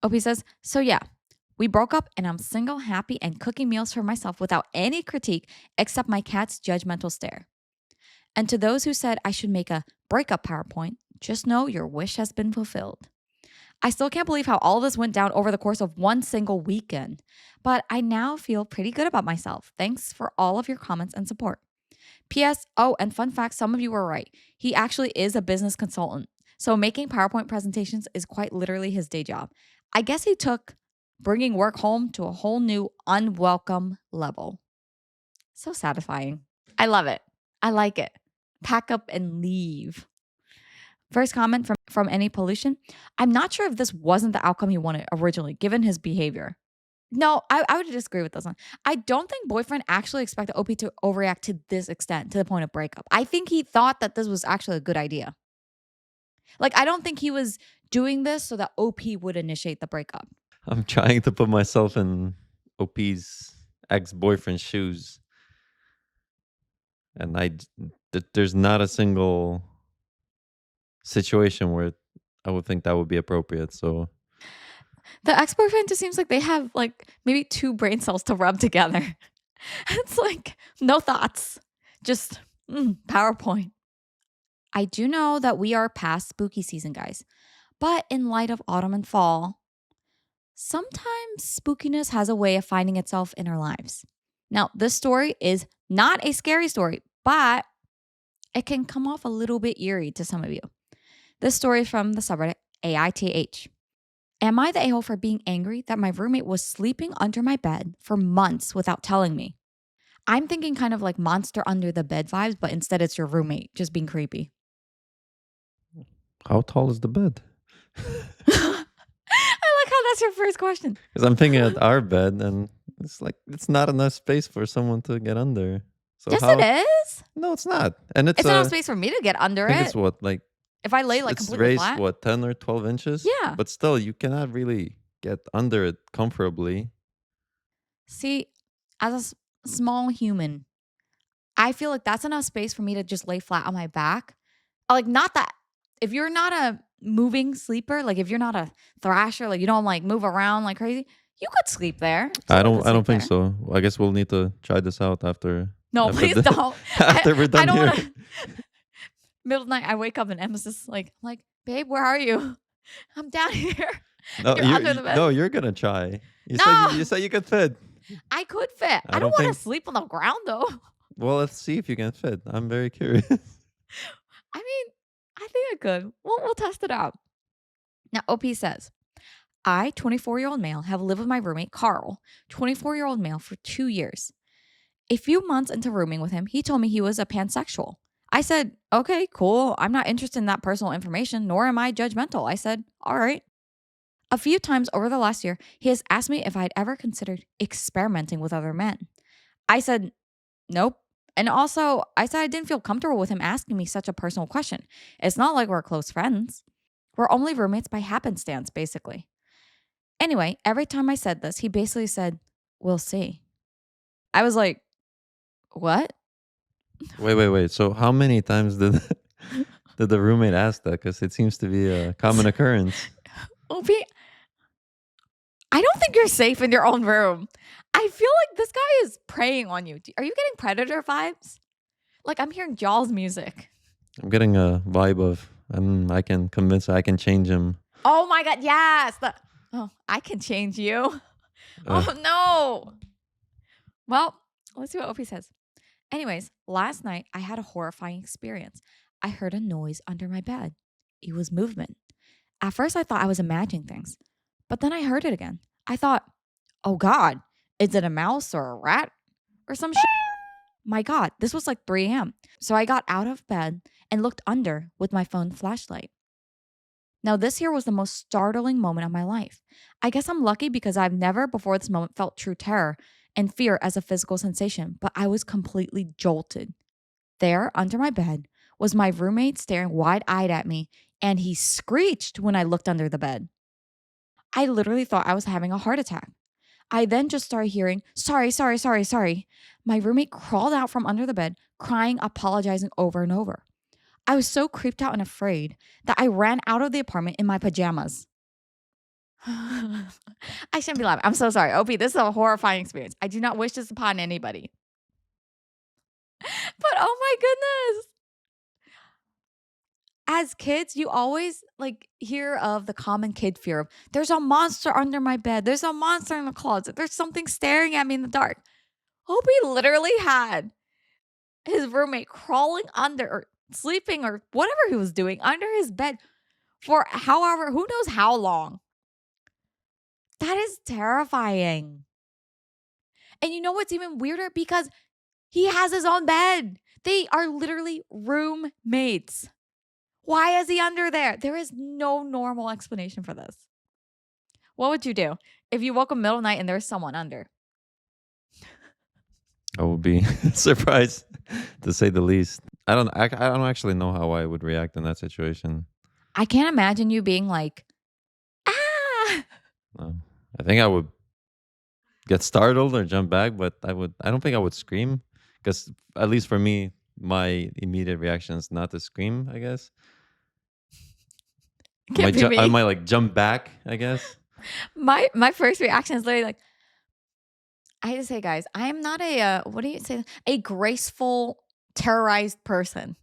A: OP says, so yeah, we broke up and I'm single, happy, and cooking meals for myself without any critique except my cat's judgmental stare. And to those who said I should make a breakup PowerPoint, just know your wish has been fulfilled. I still can't believe how all this went down over the course of one single weekend, but I now feel pretty good about myself. Thanks for all of your comments and support. P.S. Oh, and fun fact, some of you were right. He actually is a business consultant, so making PowerPoint presentations is quite literally his day job. I guess he took bringing work home to a whole new unwelcome level. So satisfying. I love it. I like it. Pack up and leave. First comment from Any Pollution. I'm not sure if this wasn't the outcome he wanted originally, given his behavior. No, I would disagree with this one. I don't think boyfriend actually expected OP to overreact to this extent, to the point of breakup. I think he thought that this was actually a good idea. Like, I don't think he was doing this so that OP would initiate the breakup.
B: I'm trying to put myself in OP's ex-boyfriend's shoes. And there's not a single situation where I would think that would be appropriate. So
A: the ex-boyfriend just seems like they have like maybe 2 brain cells to rub together. It's like no thoughts, just PowerPoint. I do know that we are past spooky season, guys, but in light of autumn and fall, sometimes spookiness has a way of finding itself in our lives. Now, this story is not a scary story, but it can come off a little bit eerie to some of you. This story is from the subreddit AITH. Am I the a-hole for being angry that my roommate was sleeping under my bed for months without telling me? I'm thinking kind of like monster under the bed vibes, but instead it's your roommate just being creepy.
B: How tall is the bed?
A: I like how that's your first question.
B: Because I'm thinking at our bed and it's like, it's not enough space for someone to get under. So
A: Yes, it
B: how?
A: is.
B: No, it's not. And
A: It's enough space for me to get under
B: I think it's
A: it.
B: what, like,
A: If I lay like
B: it's
A: completely
B: raised
A: flat.
B: what, 10 or 12 inches,
A: Yeah.
B: but still you cannot really get under it comfortably.
A: See, as a small human, I feel like that's enough space for me to just lay flat on my back. Like, not that if you're not a moving sleeper, like if you're not a thrasher, like you don't like move around like crazy, you could sleep there. Someone could
B: I
A: sleep
B: don't think
A: there.
B: so. I guess we'll need to try this out
A: No,
B: after
A: please
B: the
A: don't.
B: after we're
A: I
B: done
A: don't
B: here.
A: want to. Middle of the night, I wake up and Emma's just like, babe, where are you? I'm down here.
B: No,
A: You're under the bed.
B: no, you're gonna try. You
A: No,
B: said you could fit.
A: I could fit.
B: I
A: I don't
B: don't
A: want
B: think.
A: to sleep on the ground though.
B: Well, let's see if you can fit. I'm very curious.
A: I mean, I think I could. We'll test it out. Now, OP says, I, 24-year-old male, have lived with my roommate, Carl, 24-year-old male, for 2 years. A few months into rooming with him, he told me he was a pansexual. I said, okay, cool. I'm not interested in that personal information, nor am I judgmental. I said, all right. A few times over the last year, he has asked me if I'd ever considered experimenting with other men. I said, nope. And also, I said I didn't feel comfortable with him asking me such a personal question. It's not like we're close friends. We're only roommates by happenstance, basically. Anyway, every time I said this, he basically said, we'll see. I was like, what?
B: Wait. So how many times did did the roommate ask that? Because it seems to be a common occurrence.
A: OP, I don't think you're safe in your own room. I feel like this guy is preying on you. Are you getting Predator vibes? Like I'm hearing Jaws music.
B: I'm getting a vibe of I can convince I can change him.
A: Oh my God, yes. I can change you. Oh no. Well, let's see what OP says. Anyways, last night I had a horrifying experience. I heard a noise under my bed. It was movement. At first I thought I was imagining things, but then I heard it again. I thought, oh God, is it a mouse or a rat or some shit? My God, this was like 3 a.m. So I got out of bed and looked under with my phone flashlight. Now, this here was the most startling moment of my life. I guess I'm lucky because I've never before this moment felt true terror and fear as a physical sensation, but I was completely jolted. There, under my bed, was my roommate staring wide-eyed at me, and he screeched when I looked under the bed. I literally thought I was having a heart attack. I then just started hearing, sorry. My roommate crawled out from under the bed, crying, apologizing over and over. I was so creeped out and afraid that I ran out of the apartment in my pajamas. I shouldn't be laughing. I'm so sorry. OP, this is a horrifying experience. I do not wish this upon anybody. But oh my goodness. As kids, you always like hear of the common kid fear of there's a monster under my bed. There's a monster in the closet. There's something staring at me in the dark. OP literally had his roommate crawling under or sleeping or whatever he was doing under his bed for however, who knows how long. That is terrifying. And you know what's even weirder? Because he has his own bed. They are literally roommates. Why is he under there? There is no normal explanation for this. What would you do if you woke up middle of the night and there's someone under?
B: I would be surprised, to say the least. I don't actually know how I would react in that situation.
A: I can't imagine you being like, ah.
B: No. I think I would get startled or jump back, but I don't think I would scream, because at least for me, my immediate reaction is not to scream, I guess. I might like jump back, I guess.
A: My first reaction is literally like, I hate to say, guys, I am not what do you say? A graceful, terrorized person.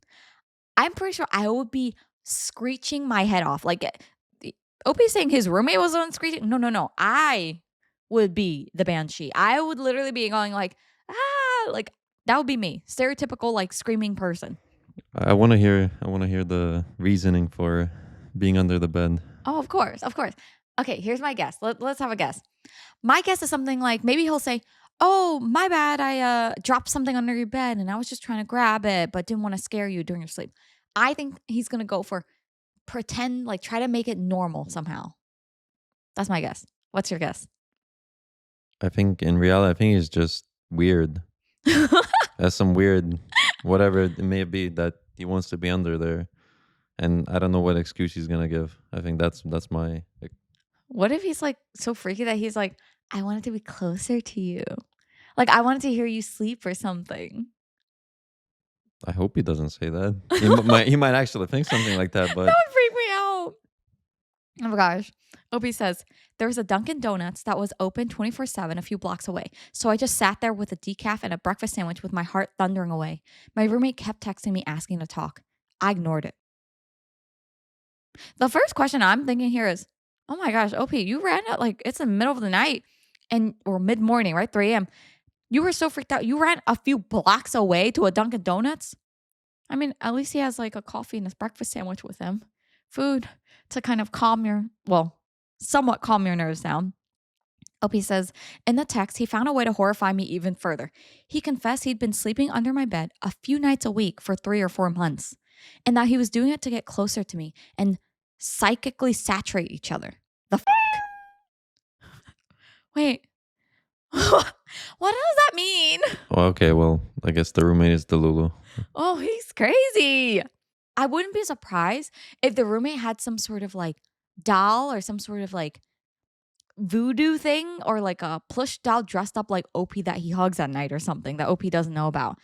A: I'm pretty sure I would be screeching my head off. Like, Opie saying his roommate was the one screeching. No. I would be the banshee. I would literally be going like, ah, like that would be me. Stereotypical, like screaming person.
B: I want to hear the reasoning for being under the bed.
A: Oh, of course. Okay, here's my guess. Let's have a guess. My guess is something like maybe he'll say, oh, my bad. I dropped something under your bed and I was just trying to grab it, but didn't want to scare you during your sleep. I think he's going to go for pretend, like try to make it normal somehow. That's my guess. What's your guess?
B: I think in reality, I think it's just weird. As some weird, whatever it may be that he wants to be under there, and I don't know what excuse he's gonna give. I think that's my.
A: What if he's like so freaky that he's like, I wanted to be closer to you. Like, I wanted to hear you sleep or something.
B: I hope he doesn't say that.
A: That
B: He might actually think something like that, but
A: would freak me out. Oh my gosh. Opie says, there was a Dunkin' Donuts that was open 24/7 a few blocks away. So I just sat there with a decaf and a breakfast sandwich with my heart thundering away. My roommate kept texting me asking to talk. I ignored it. The first question I'm thinking here is, oh my gosh, OP, you ran out like it's the middle of the night and or mid morning, right? 3 a.m. You were so freaked out. You ran a few blocks away to a Dunkin' Donuts. I mean, at least he has like a coffee and his breakfast sandwich with him. Food to kind of somewhat calm your nerves down. OP says, in the text, he found a way to horrify me even further. He confessed he'd been sleeping under my bed a few nights a week for 3 or 4 months, and that he was doing it to get closer to me and psychically saturate each other. The Wait, what does that mean?
B: oh, okay. Well, I guess the roommate is delulu.
A: Oh, he's crazy. I wouldn't be surprised if the roommate had some sort of like doll or some sort of like voodoo thing or like a plush doll dressed up like OP that he hugs at night or something that OP doesn't know about.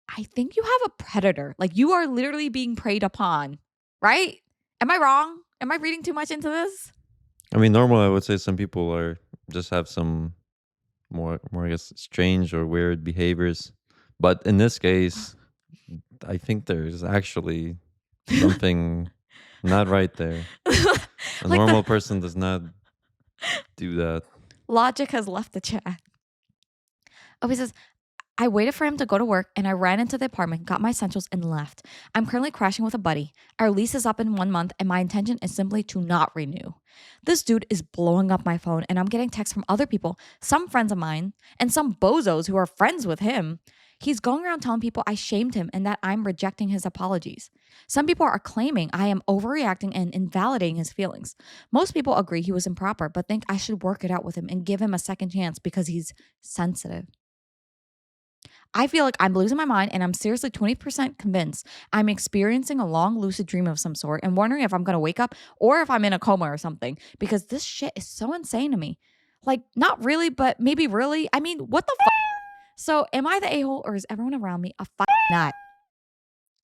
A: I think you have a predator. Like you are literally being preyed upon, right? Am I wrong? Am I reading too much into this?
B: I mean, normally I would say some people are just have some more I guess strange or weird behaviors, but in this case, I think there's actually something not right there. A
A: Like
B: normal
A: the
B: person does not do that.
A: logic has left the chat. Oh, he says, I waited for him to go to work and I ran into the apartment, got my essentials, and left. I'm currently crashing with a buddy. Our lease is up in 1 month and my intention is simply to not renew. This dude is blowing up my phone and I'm getting texts from other people, some friends of mine, and some bozos who are friends with him. He's going around telling people I shamed him and that I'm rejecting his apologies. Some people are claiming I am overreacting and invalidating his feelings. Most people agree he was improper, but think I should work it out with him and give him a second chance because he's sensitive. I feel like I'm losing my mind and I'm seriously 20% convinced I'm experiencing a long lucid dream of some sort and wondering if I'm going to wake up or if I'm in a coma or something because this shit is so insane to me. Like, not really, but maybe really. I mean, what the fuck? So, am I the a hole or is everyone around me a fucking nut?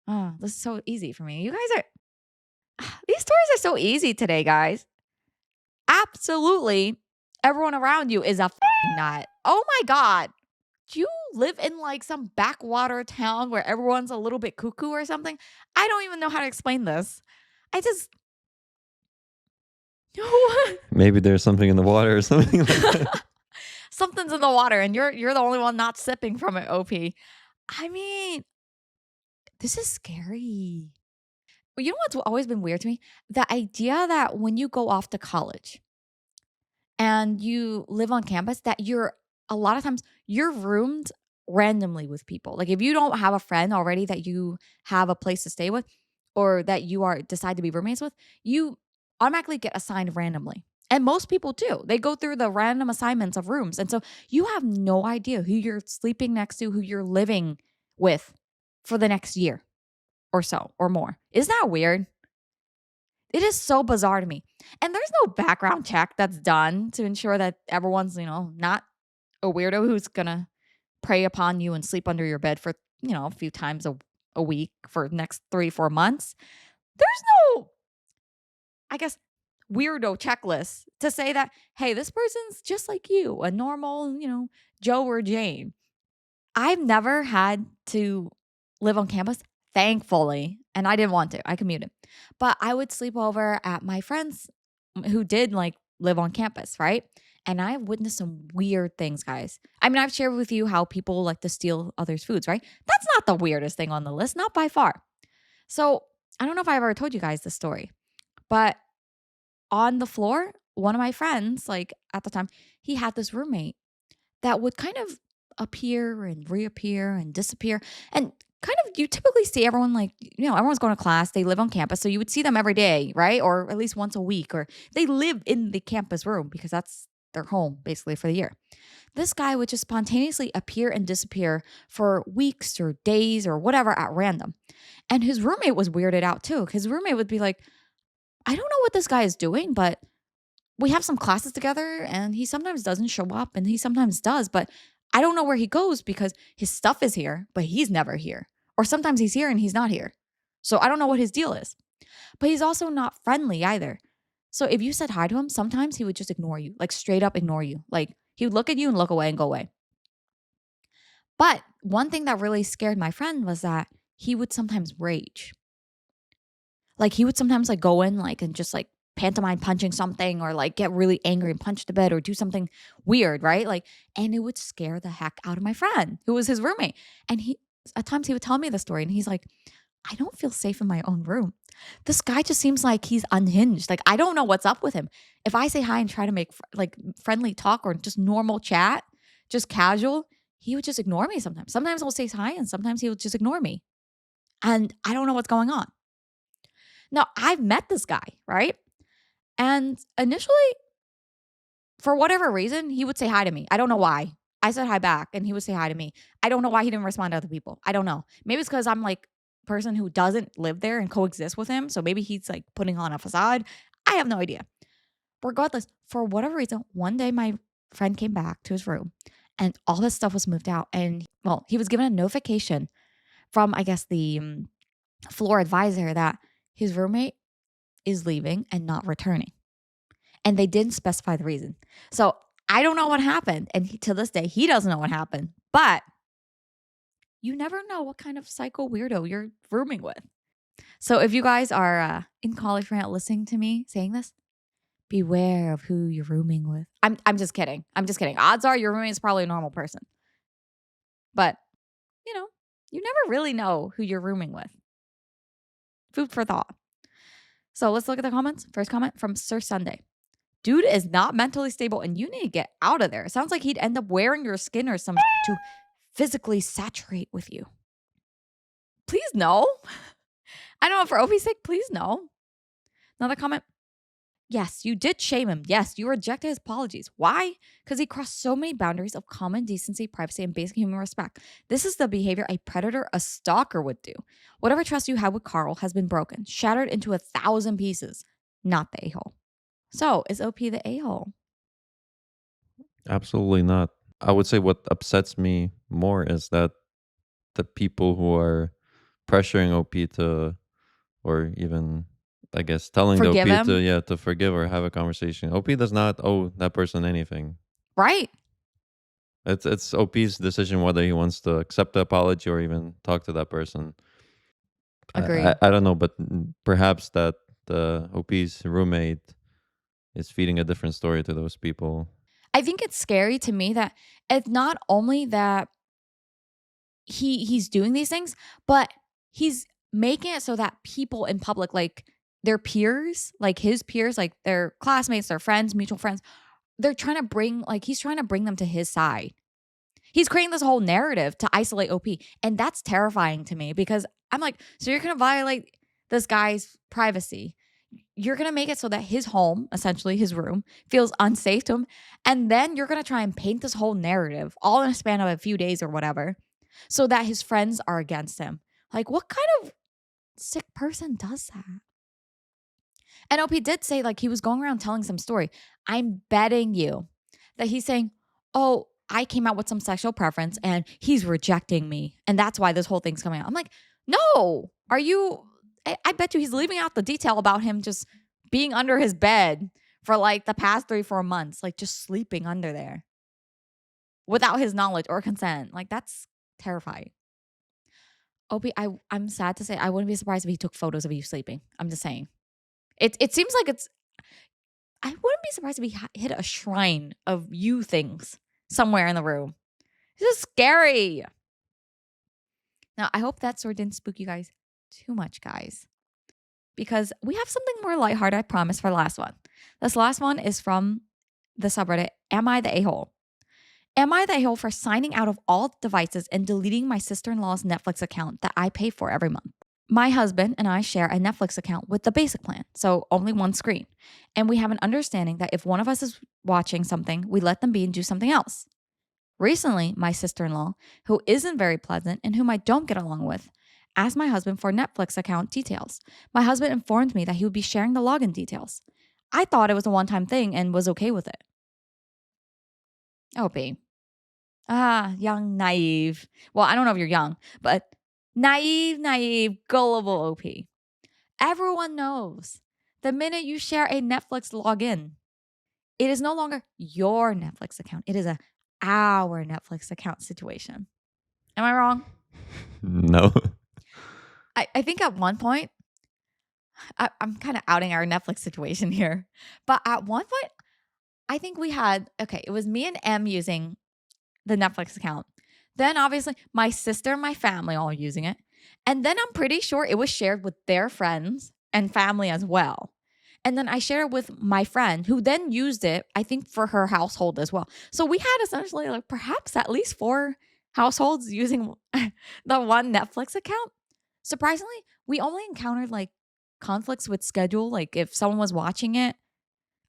A: Oh, this is so easy for me. You guys these stories are so easy today, guys. Absolutely. Everyone around you is a fucking nut. Oh my God. Do you live in like some backwater town where everyone's a little bit cuckoo or something? I don't even know how to explain this. I just
B: Maybe there's something in the water or something like that.
A: something's in the water and you're the only one not sipping from it, OP. I mean, this is scary. Well, you know what's always been weird to me? The idea that when you go off to college and you live on campus that you're a lot of times you're roomed randomly with people. Like if you don't have a friend already that you have a place to stay with or that you are decide to be roommates with, you automatically get assigned randomly. And most people do. They go through the random assignments of rooms. And so you have no idea who you're sleeping next to, who you're living with for the next year or so or more. Isn't that weird? It is so bizarre to me. And there's no background check that's done to ensure that everyone's, not a weirdo who's gonna prey upon you and sleep under your bed for, a few times a week for the next 3-4 months. There's no, I guess, weirdo checklist to say that, hey, this person's just like you, a normal, Joe or Jane. I've never had to live on campus, thankfully, and I didn't want to. I commuted. But I would sleep over at my friends who did like live on campus, right? And I've witnessed some weird things, guys. I mean, I've shared with you how people like to steal others' foods, right? That's not the weirdest thing on the list, not by far. So I don't know if I ever told you guys this story, but on the floor, one of my friends, like at the time, he had this roommate that would kind of appear and reappear and disappear. And kind of, you typically see everyone like, everyone's going to class, they live on campus. So you would see them every day, right? Or at least once a week, or they live in the campus room because that's their home basically for the year. This guy would just spontaneously appear and disappear for weeks or days or whatever at random. And his roommate was weirded out too. His roommate would be like, I don't know what this guy is doing, but we have some classes together and he sometimes doesn't show up and he sometimes does, but I don't know where he goes because his stuff is here, but he's never here. Or sometimes he's here and he's not here. So I don't know what his deal is. But he's also not friendly either. So if you said hi to him, sometimes he would just ignore you, like straight up ignore you. Like he would look at you and look away and go away. But one thing that really scared my friend was that he would sometimes rage. Like he would sometimes like go in like and just like pantomime punching something or like get really angry and punch the bed or do something weird, right? Like, and it would scare the heck out of my friend who was his roommate. And he, at times he would tell me the story and he's like, I don't feel safe in my own room. This guy just seems like he's unhinged. Like, I don't know what's up with him. If I say hi and try to make like friendly talk or just normal chat, just casual, he would just ignore me sometimes. Sometimes he'll say hi and sometimes he will just ignore me. And I don't know what's going on. Now, I've met this guy, right? And initially, for whatever reason, he would say hi to me. I don't know why. I said hi back and he would say hi to me. I don't know why he didn't respond to other people. I don't know. Maybe it's because I'm like a person who doesn't live there and coexist with him. So maybe he's like putting on a facade. I have no idea. Regardless, for whatever reason, one day my friend came back to his room and all this stuff was moved out. And well, he was given a notification from, I guess, the floor advisor that his roommate is leaving and not returning. And they didn't specify the reason. So I don't know what happened. And to this day, he doesn't know what happened. But you never know what kind of psycho weirdo you're rooming with. So if you guys are in college right now listening to me saying this, beware of who you're rooming with. I'm just kidding. I'm just kidding. Odds are your roommate is probably a normal person. But, you know, you never really know who you're rooming with. Food for thought. So let's look at the comments. First comment from Sir Sunday. Dude is not mentally stable and you need to get out of there. It sounds like he'd end up wearing your skin or something to physically saturate with you. Please no. I don't know, for Opie's sake, please no. Another comment. Yes, you did shame him. Yes, you rejected his apologies. Why? Because he crossed so many boundaries of common decency, privacy, and basic human respect. This is the behavior a predator, a stalker would do. Whatever trust you had with Carl has been broken, shattered into 1,000 pieces. Not the a-hole. So, is OP the a-hole?
B: Absolutely not. I would say what upsets me more is that the people who are pressuring OP to, or even I guess telling
A: Forgive
B: the OP
A: him?
B: to forgive or have a conversation. OP does not owe that person anything.
A: Right.
B: It's OP's decision whether he wants to accept the apology or even talk to that person.
A: Agreed.
B: I don't know, but perhaps that the OP's roommate is feeding a different story to those people.
A: I think it's scary to me that it's not only that he's doing these things, but he's making it so that people in public, like their peers, like his peers, like their classmates, their friends, mutual friends, they're trying to bring, like he's trying to bring them to his side. He's creating this whole narrative to isolate OP. And that's terrifying to me because I'm like, so you're going to violate this guy's privacy. You're going to make it so that his home, essentially his room, feels unsafe to him. And then you're going to try and paint this whole narrative all in a span of a few days or whatever so that his friends are against him. Like, what kind of sick person does that? And OP did say, like, he was going around telling some story. I'm betting you that he's saying, oh, I came out with some sexual preference and he's rejecting me. And that's why this whole thing's coming out. I'm like, no, are you? I bet you he's leaving out the detail about him just being under his bed for like the past 3-4 months, like just sleeping under there without his knowledge or consent. Like, that's terrifying. Opie, I'm sad to say I wouldn't be surprised if he took photos of you sleeping. I'm just saying. It seems like I wouldn't be surprised if he hid a shrine of you things somewhere in the room. This is scary. Now, I hope that story didn't spook you guys too much, guys. Because we have something more lighthearted, I promise, for the last one. This last one is from the subreddit, Am I the A-hole? Am I the a-hole for signing out of all devices and deleting my sister-in-law's Netflix account that I pay for every month? My husband and I share a Netflix account with the basic plan, so only one screen. And we have an understanding that if one of us is watching something, we let them be and do something else. Recently, my sister in law, who isn't very pleasant and whom I don't get along with, asked my husband for Netflix account details. My husband informed me that he would be sharing the login details. I thought it was a one time thing and was okay with it. OP. Young, naive. Well, I don't know if you're young, but naive, gullible OP. Everyone knows the minute you share a Netflix login, it is no longer your Netflix account. It is our Netflix account situation. Am I wrong?
B: No.
A: I think at one point, I'm kind of outing our Netflix situation here, but at one point, I think we had, okay, it was me and M using the Netflix account. Then obviously my sister and my family all using it. And then I'm pretty sure it was shared with their friends and family as well. And then I shared it with my friend who then used it, I think, for her household as well. So we had essentially like perhaps at least 4 households using the one Netflix account. Surprisingly, we only encountered like conflicts with schedule. Like if someone was watching it,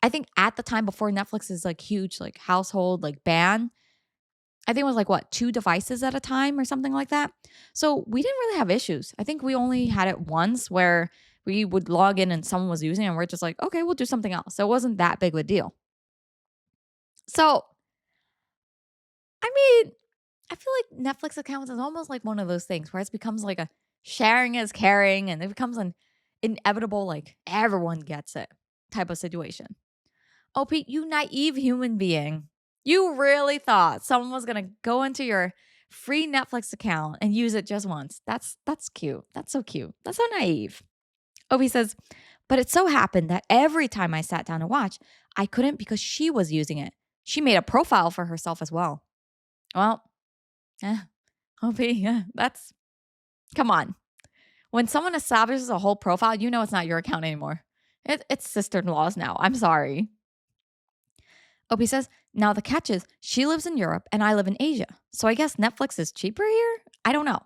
A: I think at the time before Netflix's like huge like household like ban, I think it was like what, 2 devices at a time or something like that. So we didn't really have issues. I think we only had it once where we would log in and someone was using it and we're just like, okay, we'll do something else. So it wasn't that big of a deal. So, I mean, I feel like Netflix accounts is almost like one of those things where it becomes like a sharing is caring and it becomes an inevitable, like everyone gets it type of situation. Oh, Pete, you naive human being. You really thought someone was going to go into your free Netflix account and use it just once. That's cute. That's so cute. That's so naive. Obi says, but it so happened that every time I sat down to watch, I couldn't because she was using it. She made a profile for herself as well. Well, Obi, yeah, come on. When someone establishes a whole profile, you know it's not your account anymore. It's sister-in-law's now. I'm sorry. Opie says, now the catch is she lives in Europe and I live in Asia. So I guess Netflix is cheaper here? I don't know.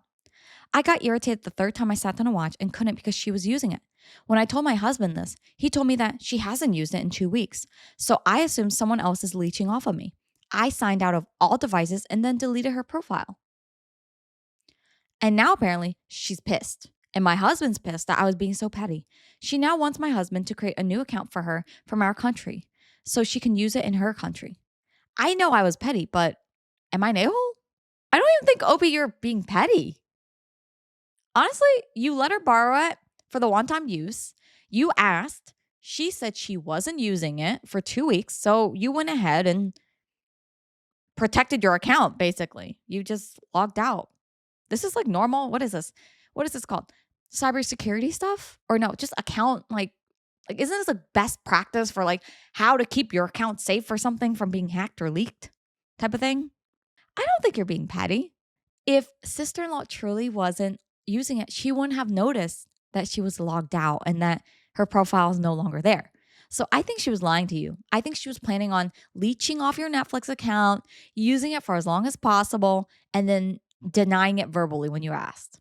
A: I got irritated the third time I sat down to watch and couldn't because she was using it. When I told my husband this, he told me that she hasn't used it in 2 weeks. So I assumed someone else is leeching off of me. I signed out of all devices and then deleted her profile. And now apparently she's pissed. And my husband's pissed that I was being so petty. She now wants my husband to create a new account for her from our country so she can use it in her country. I know I was petty, but am I an a-hole? I don't even think, Opie, you're being petty. Honestly, you let her borrow it for the one-time use. You asked. She said she wasn't using it for 2 weeks. So you went ahead and protected your account, basically. You just logged out. This is like normal. What is this? What is this called? Cybersecurity stuff? Or no, just account like isn't this a best practice for like how to keep your account safe for something from being hacked or leaked type of thing? I don't think you're being petty. If sister-in-law truly wasn't using it, she wouldn't have noticed that she was logged out and that her profile is no longer there. So I think she was lying to you. I think she was planning on leeching off your Netflix account, using it for as long as possible, and then denying it verbally when you asked.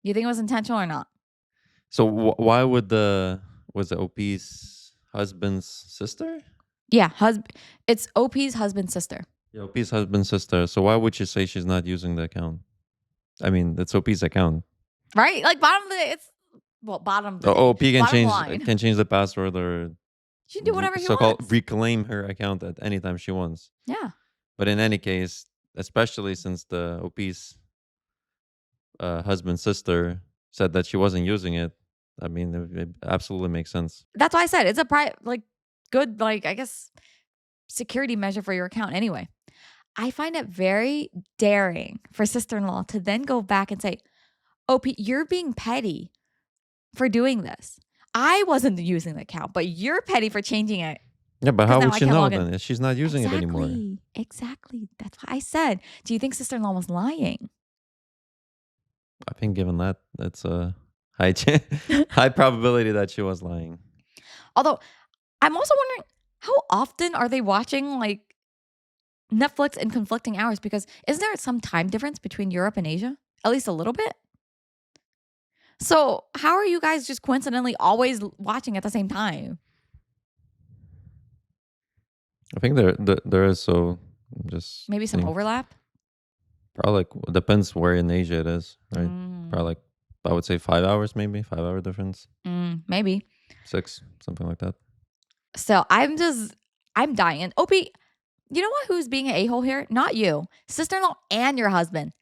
A: You think it was intentional or not?
B: So why would was it OP's husband's sister?
A: Yeah, it's OP's husband's sister.
B: Yeah, OP's husband's sister. So why would she say she's not using the account? I mean, it's OP's account.
A: Right? Like bottom of the day, bottom of the day.
B: OP can
A: Bottom
B: change
A: line.
B: the password or
A: She can do whatever he
B: so-called
A: wants.
B: reclaim her account at any time she wants.
A: Yeah.
B: But in any case, especially since the OP's husband's sister said that she wasn't using it, I mean, it absolutely makes sense.
A: That's why I said it's a good, like, I guess, security measure for your account anyway. I find it very daring for sister-in-law to then go back and say, OP, you're being petty for doing this. I wasn't using the account, but you're petty for changing it.
B: Yeah, but
A: 'Cause
B: how
A: now
B: would
A: I
B: she
A: can't
B: know
A: log in.
B: then if she's not using it anymore?
A: Exactly. That's what I said. Do you think sister-in-law was lying?
B: I think given that, that's a high probability that she was lying.
A: Although I'm also wondering how often are they watching like Netflix in conflicting hours? Because isn't there some time difference between Europe and Asia? At least a little bit? So how are you guys just coincidentally always watching at the same time?
B: I think there is, so I'm just
A: Maybe some
B: seeing.
A: overlap?
B: Probably like depends where in Asia it is, right?
A: Mm,
B: Probably like I would say 5 hours, maybe 5 hour difference,
A: maybe.
B: 6, something like that.
A: So I'm dying. And Opie, you know what? Who's being an a-hole here? Not you. Sister-in-law and your husband.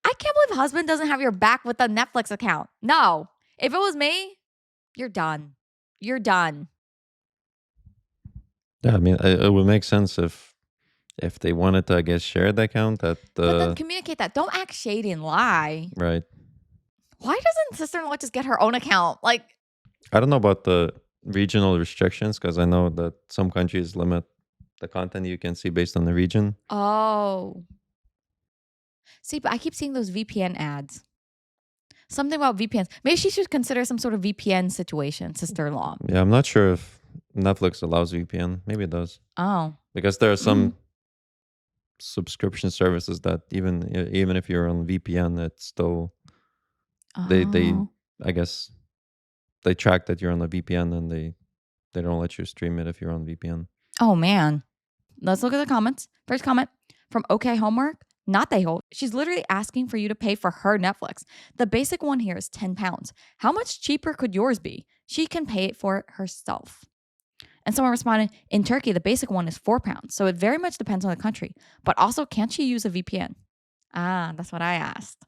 A: I can't believe husband doesn't have your back with a Netflix account. No. If it was me, you're done. You're done.
B: Yeah, I mean, it would make sense if they wanted to, I guess, share the account. That
A: But then communicate that. Don't act shady and lie.
B: right.
A: Why doesn't sister-in-law just get her own account? Like,
B: I don't know about the regional restrictions because I know that some countries limit the content you can see based on the region.
A: oh. See, but I keep seeing those VPN ads. Something about VPNs. Maybe she should consider some sort of VPN situation, sister-in-law.
B: Yeah, I'm not sure if Netflix allows VPN. Maybe it does
A: Oh.
B: because there are some subscription services that even if you're on VPN, it's still they
A: Oh.
B: I guess they track that you're on a VPN and they don't let you stream it if you're on VPN.
A: Oh, man. Let's look at the comments. First comment from OK Homework. Not they whole. She's literally asking for you to pay for her Netflix. The basic one here is £10. How much cheaper could yours be? She can pay it for it herself. And someone responded, in Turkey, the basic one is £4. So it very much depends on the country. But also, can't she use a VPN? Ah, that's what I asked.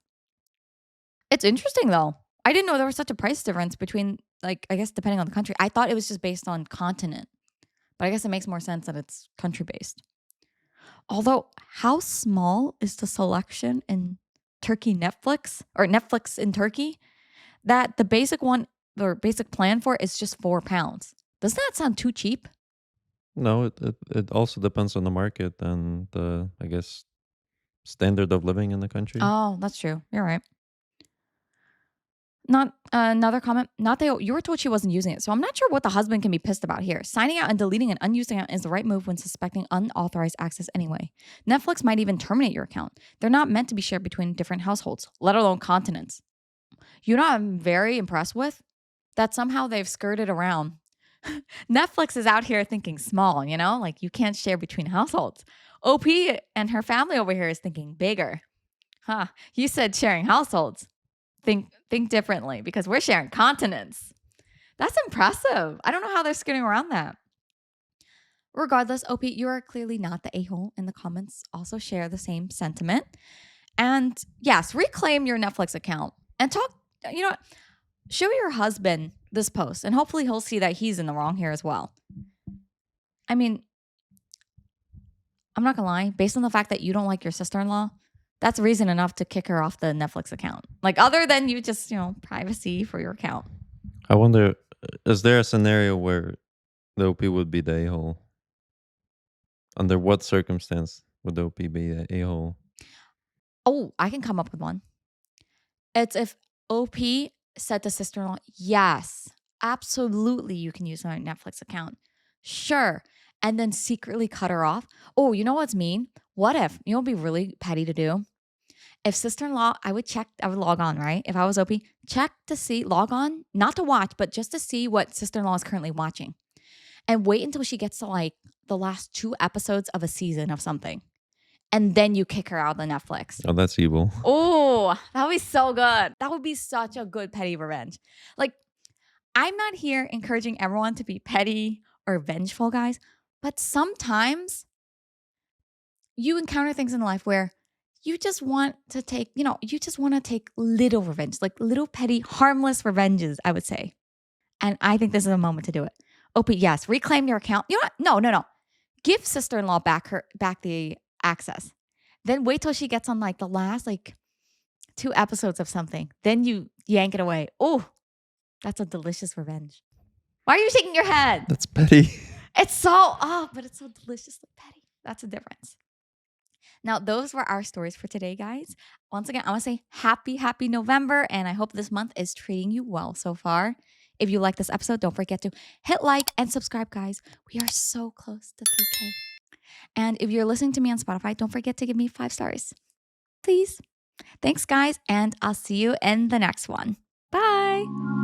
A: It's interesting though. I didn't know there was such a price difference between, like, I guess depending on the country. I thought it was just based on continent. But I guess it makes more sense that it's country based. Although, how small is the selection in Turkey Netflix or Netflix in Turkey that the basic one or basic plan for is just £4? Doesn't that sound too cheap?
B: No, it also depends on the market and the, I guess, standard of living in the country.
A: Oh, that's true. You're right. Not another comment. Not that you were told she wasn't using it, so I'm not sure what the husband can be pissed about here. Signing out and deleting an unused account is the right move when suspecting unauthorized access anyway. Netflix might even terminate your account. They're not meant to be shared between different households, let alone continents. You know what I'm very impressed with? That somehow they've skirted around. Netflix is out here thinking small, like you can't share between households. OP and her family over here is thinking bigger. Huh. You said sharing households. Think differently because we're sharing continents. That's impressive. I don't know how they're skirting around that. Regardless, OP, you are clearly not the a-hole, and the comments also share the same sentiment. And yes, reclaim your Netflix account and talk, you know what? Show your husband this post, and hopefully he'll see that he's in the wrong here as well. I mean, I'm not gonna lie, based on the fact that you don't like your sister-in-law, that's reason enough to kick her off the Netflix account. Like, other than you just, privacy for your account.
B: I wonder, is there a scenario where the OP would be the a-hole? Under what circumstance would the OP be the a-hole?
A: Oh, I can come up with one. It's if OP said to sister-in-law, yes, absolutely you can use my Netflix account. Sure. And then secretly cut her off. Oh, you know what's mean? What if, what'd be really petty to do? If sister-in-law, I would log on, right? If I was OP, check to see, log on, not to watch, but just to see what sister-in-law is currently watching. And wait until she gets to like the last 2 episodes of a season of something. And then you kick her out of the Netflix.
B: Oh, that's evil.
A: Oh, that would be so good. That would be such a good petty revenge. Like, I'm not here encouraging everyone to be petty or vengeful, guys, but sometimes you encounter things in life where you just want to take, little revenge, like little petty, harmless revenges, I would say. And I think this is a moment to do it. OP, yes, reclaim your account. You know what? No. Give sister-in-law back the access. Then wait till she gets on like the last 2 episodes of something. Then you yank it away. Oh, that's a delicious revenge. Why are you shaking your head?
B: That's petty.
A: It's so, but it's so deliciously petty. That's the difference. Now, those were our stories for today, guys. Once again, I want to say happy November, and I hope this month is treating you well so far. If you like this episode, don't forget to hit like and subscribe, guys. We are so close to 3K. And if you're listening to me on Spotify, don't forget to give me 5 stars. Please. Thanks, guys, and I'll see you in the next one. Bye. Bye.